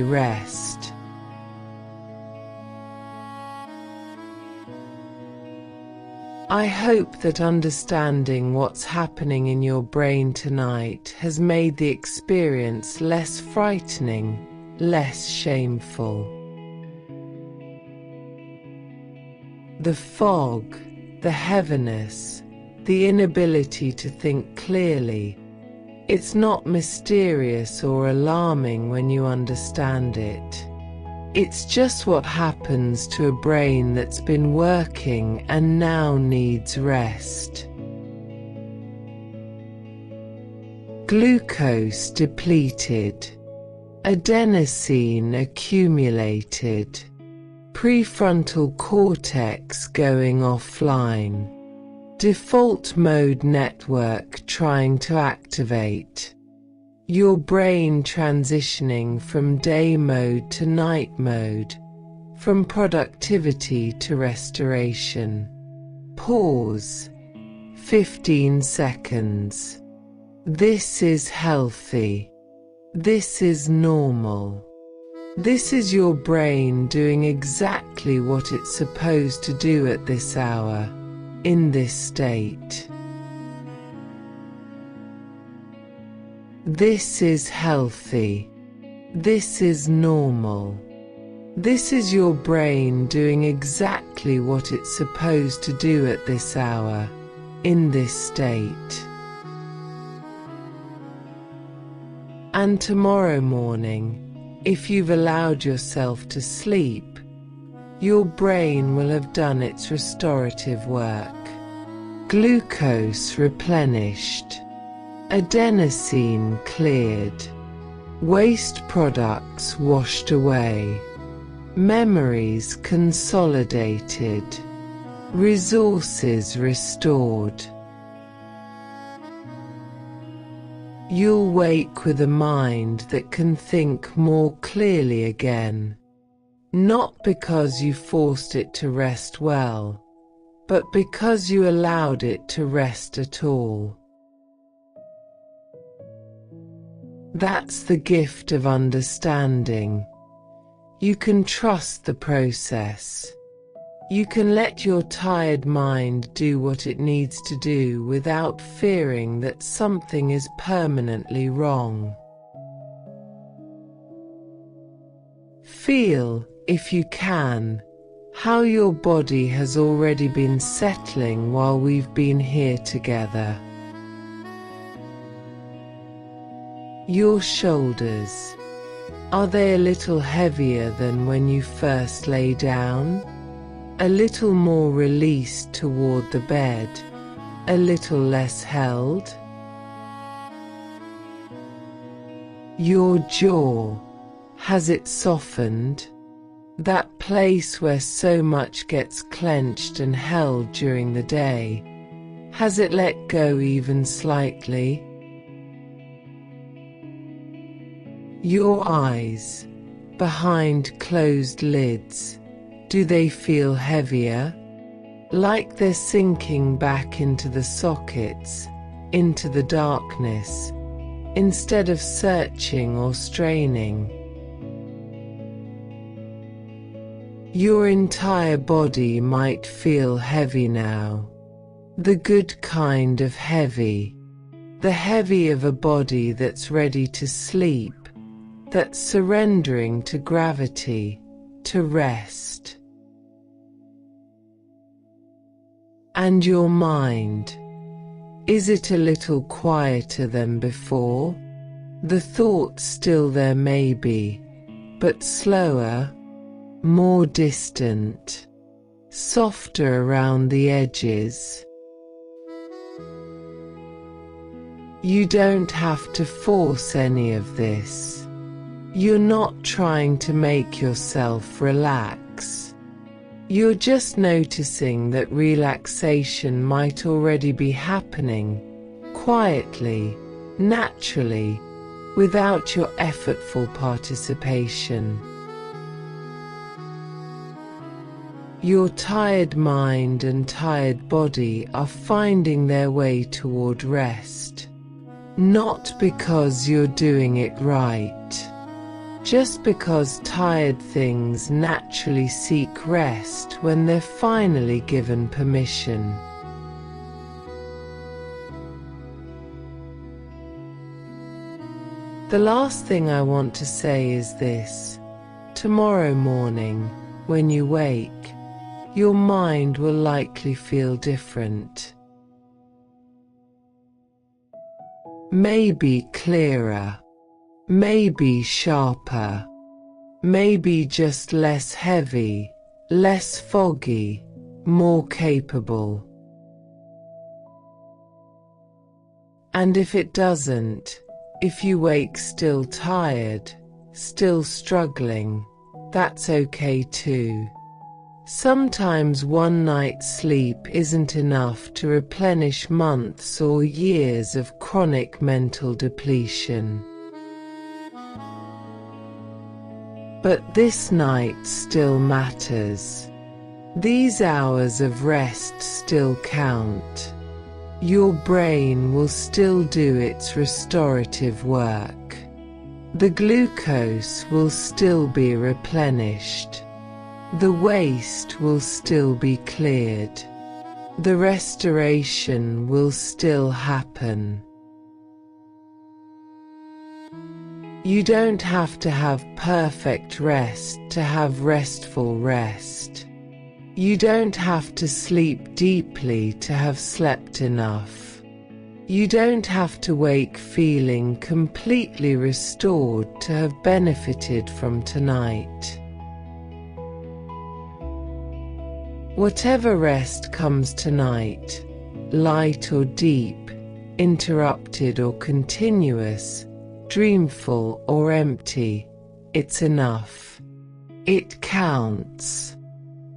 rest. I hope that understanding what's happening in your brain tonight has made the experience less frightening, less shameful. The fog, the heaviness, the inability to think clearly, it's not mysterious or alarming when you understand it. It's just what happens to a brain that's been working and now needs rest. Glucose depleted. Adenosine accumulated. Prefrontal cortex going offline. Default mode network trying to activate. Your brain transitioning from day mode to night mode, from productivity to restoration. Pause. 15 seconds. This is healthy. This is normal. This is your brain doing exactly what it's supposed to do at this hour, in this state. This is healthy. This is normal. This is your brain doing exactly what it's supposed to do at this hour, in this state. And tomorrow morning, if you've allowed yourself to sleep, your brain will have done its restorative work. Glucose replenished. Adenosine cleared. Waste products washed away. Memories consolidated. Resources restored. You'll wake with a mind that can think more clearly again. Not because you forced it to rest well, but because you allowed it to rest at all. That's the gift of understanding. You can trust the process. You can let your tired mind do what it needs to do without fearing that something is permanently wrong. Feel, if you can, how your body has already been settling while we've been here together. Your shoulders, are they a little heavier than when you first lay down? A little more released toward the bed, a little less held? Your jaw, has it softened? That place where so much gets clenched and held during the day, has it let go even slightly? Your eyes, behind closed lids, do they feel heavier? Like they're sinking back into the sockets, into the darkness, instead of searching or straining. Your entire body might feel heavy now. The good kind of heavy. The heavy of a body that's ready to sleep, that's surrendering to gravity, to rest. And your mind, is it a little quieter than before? The thoughts still there maybe, but slower, more distant, softer around the edges. You don't have to force any of this. You're not trying to make yourself relax. You're just noticing that relaxation might already be happening, quietly, naturally, without your effortful participation. Your tired mind and tired body are finding their way toward rest. Not because you're doing it right, just because tired things naturally seek rest when they're finally given permission. The last thing I want to say is this: tomorrow morning, when you wake, your mind will likely feel different. Maybe clearer, maybe sharper, maybe just less heavy, less foggy, more capable. And if it doesn't, if you wake still tired, still struggling, that's okay too. Sometimes one night's sleep isn't enough to replenish months or years of chronic mental depletion. But this night still matters. These hours of rest still count. Your brain will still do its restorative work. The glucose will still be replenished. The waste will still be cleared. The restoration will still happen. You don't have to have perfect rest to have restful rest. You don't have to sleep deeply to have slept enough. You don't have to wake feeling completely restored to have benefited from tonight. Whatever rest comes tonight, light or deep, interrupted or continuous, dreamful or empty, it's enough. It counts.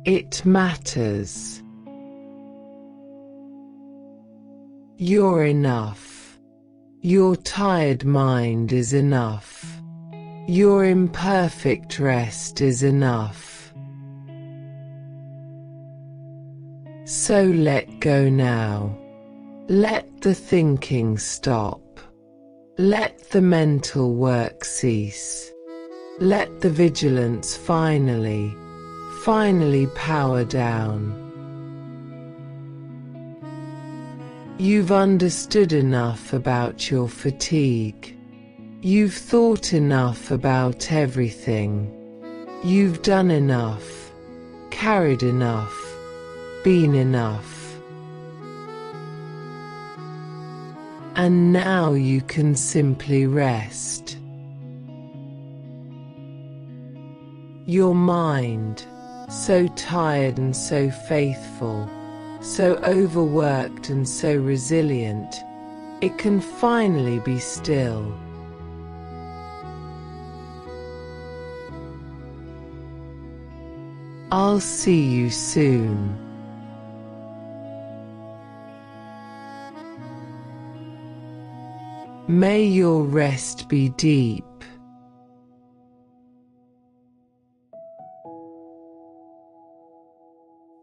It matters. You're enough. Your tired mind is enough. Your imperfect rest is enough. So let go now. Let the thinking stop. Let the mental work cease. Let the vigilance finally power down. You've understood enough about your fatigue. You've thought enough about everything. You've done enough, carried enough, been enough. And now you can simply rest. Your mind, so tired and so faithful, so overworked and so resilient, it can finally be still. I'll see you soon. May your rest be deep.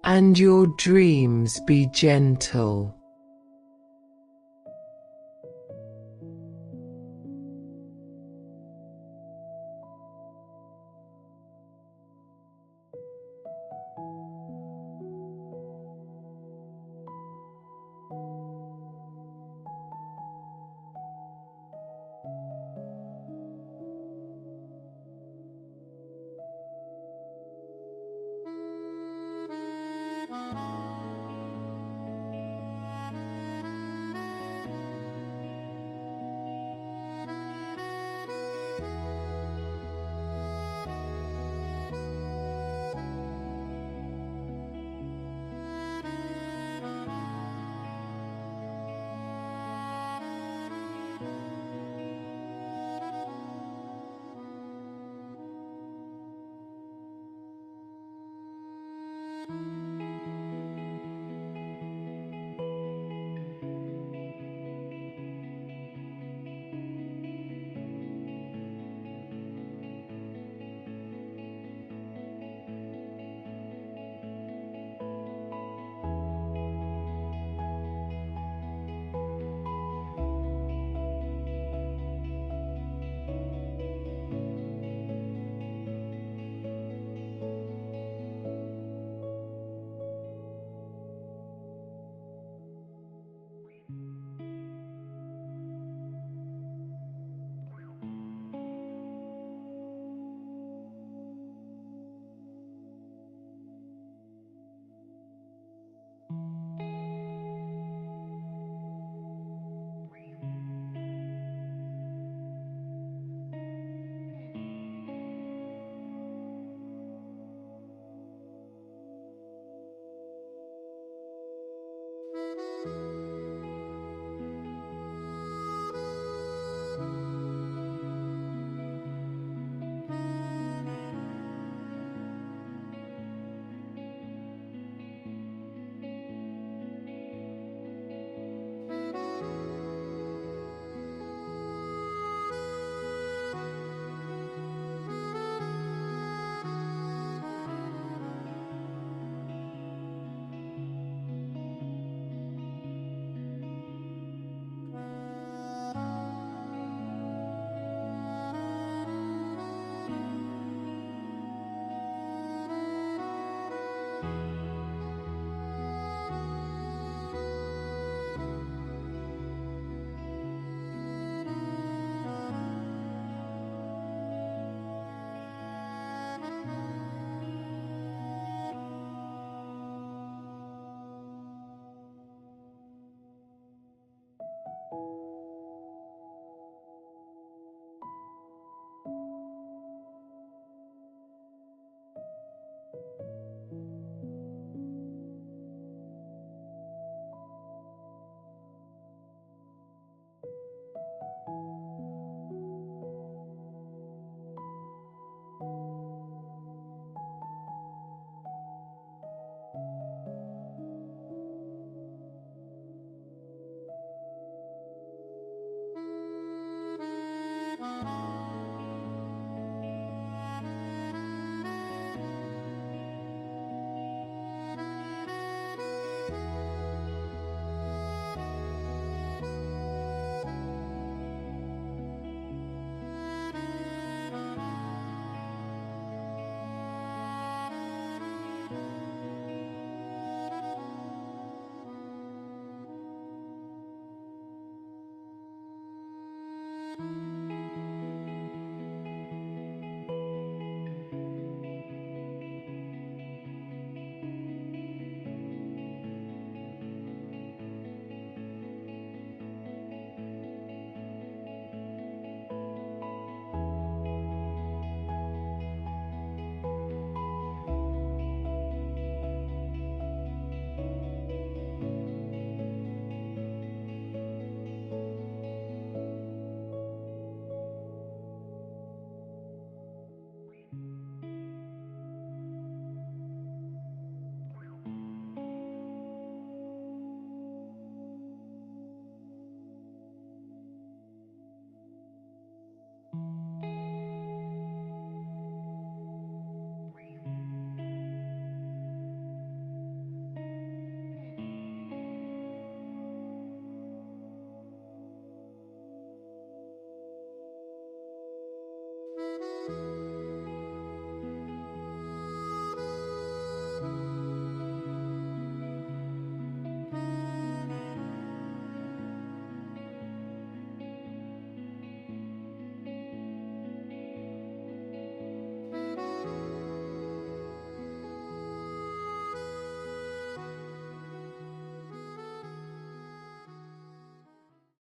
And your dreams be gentle.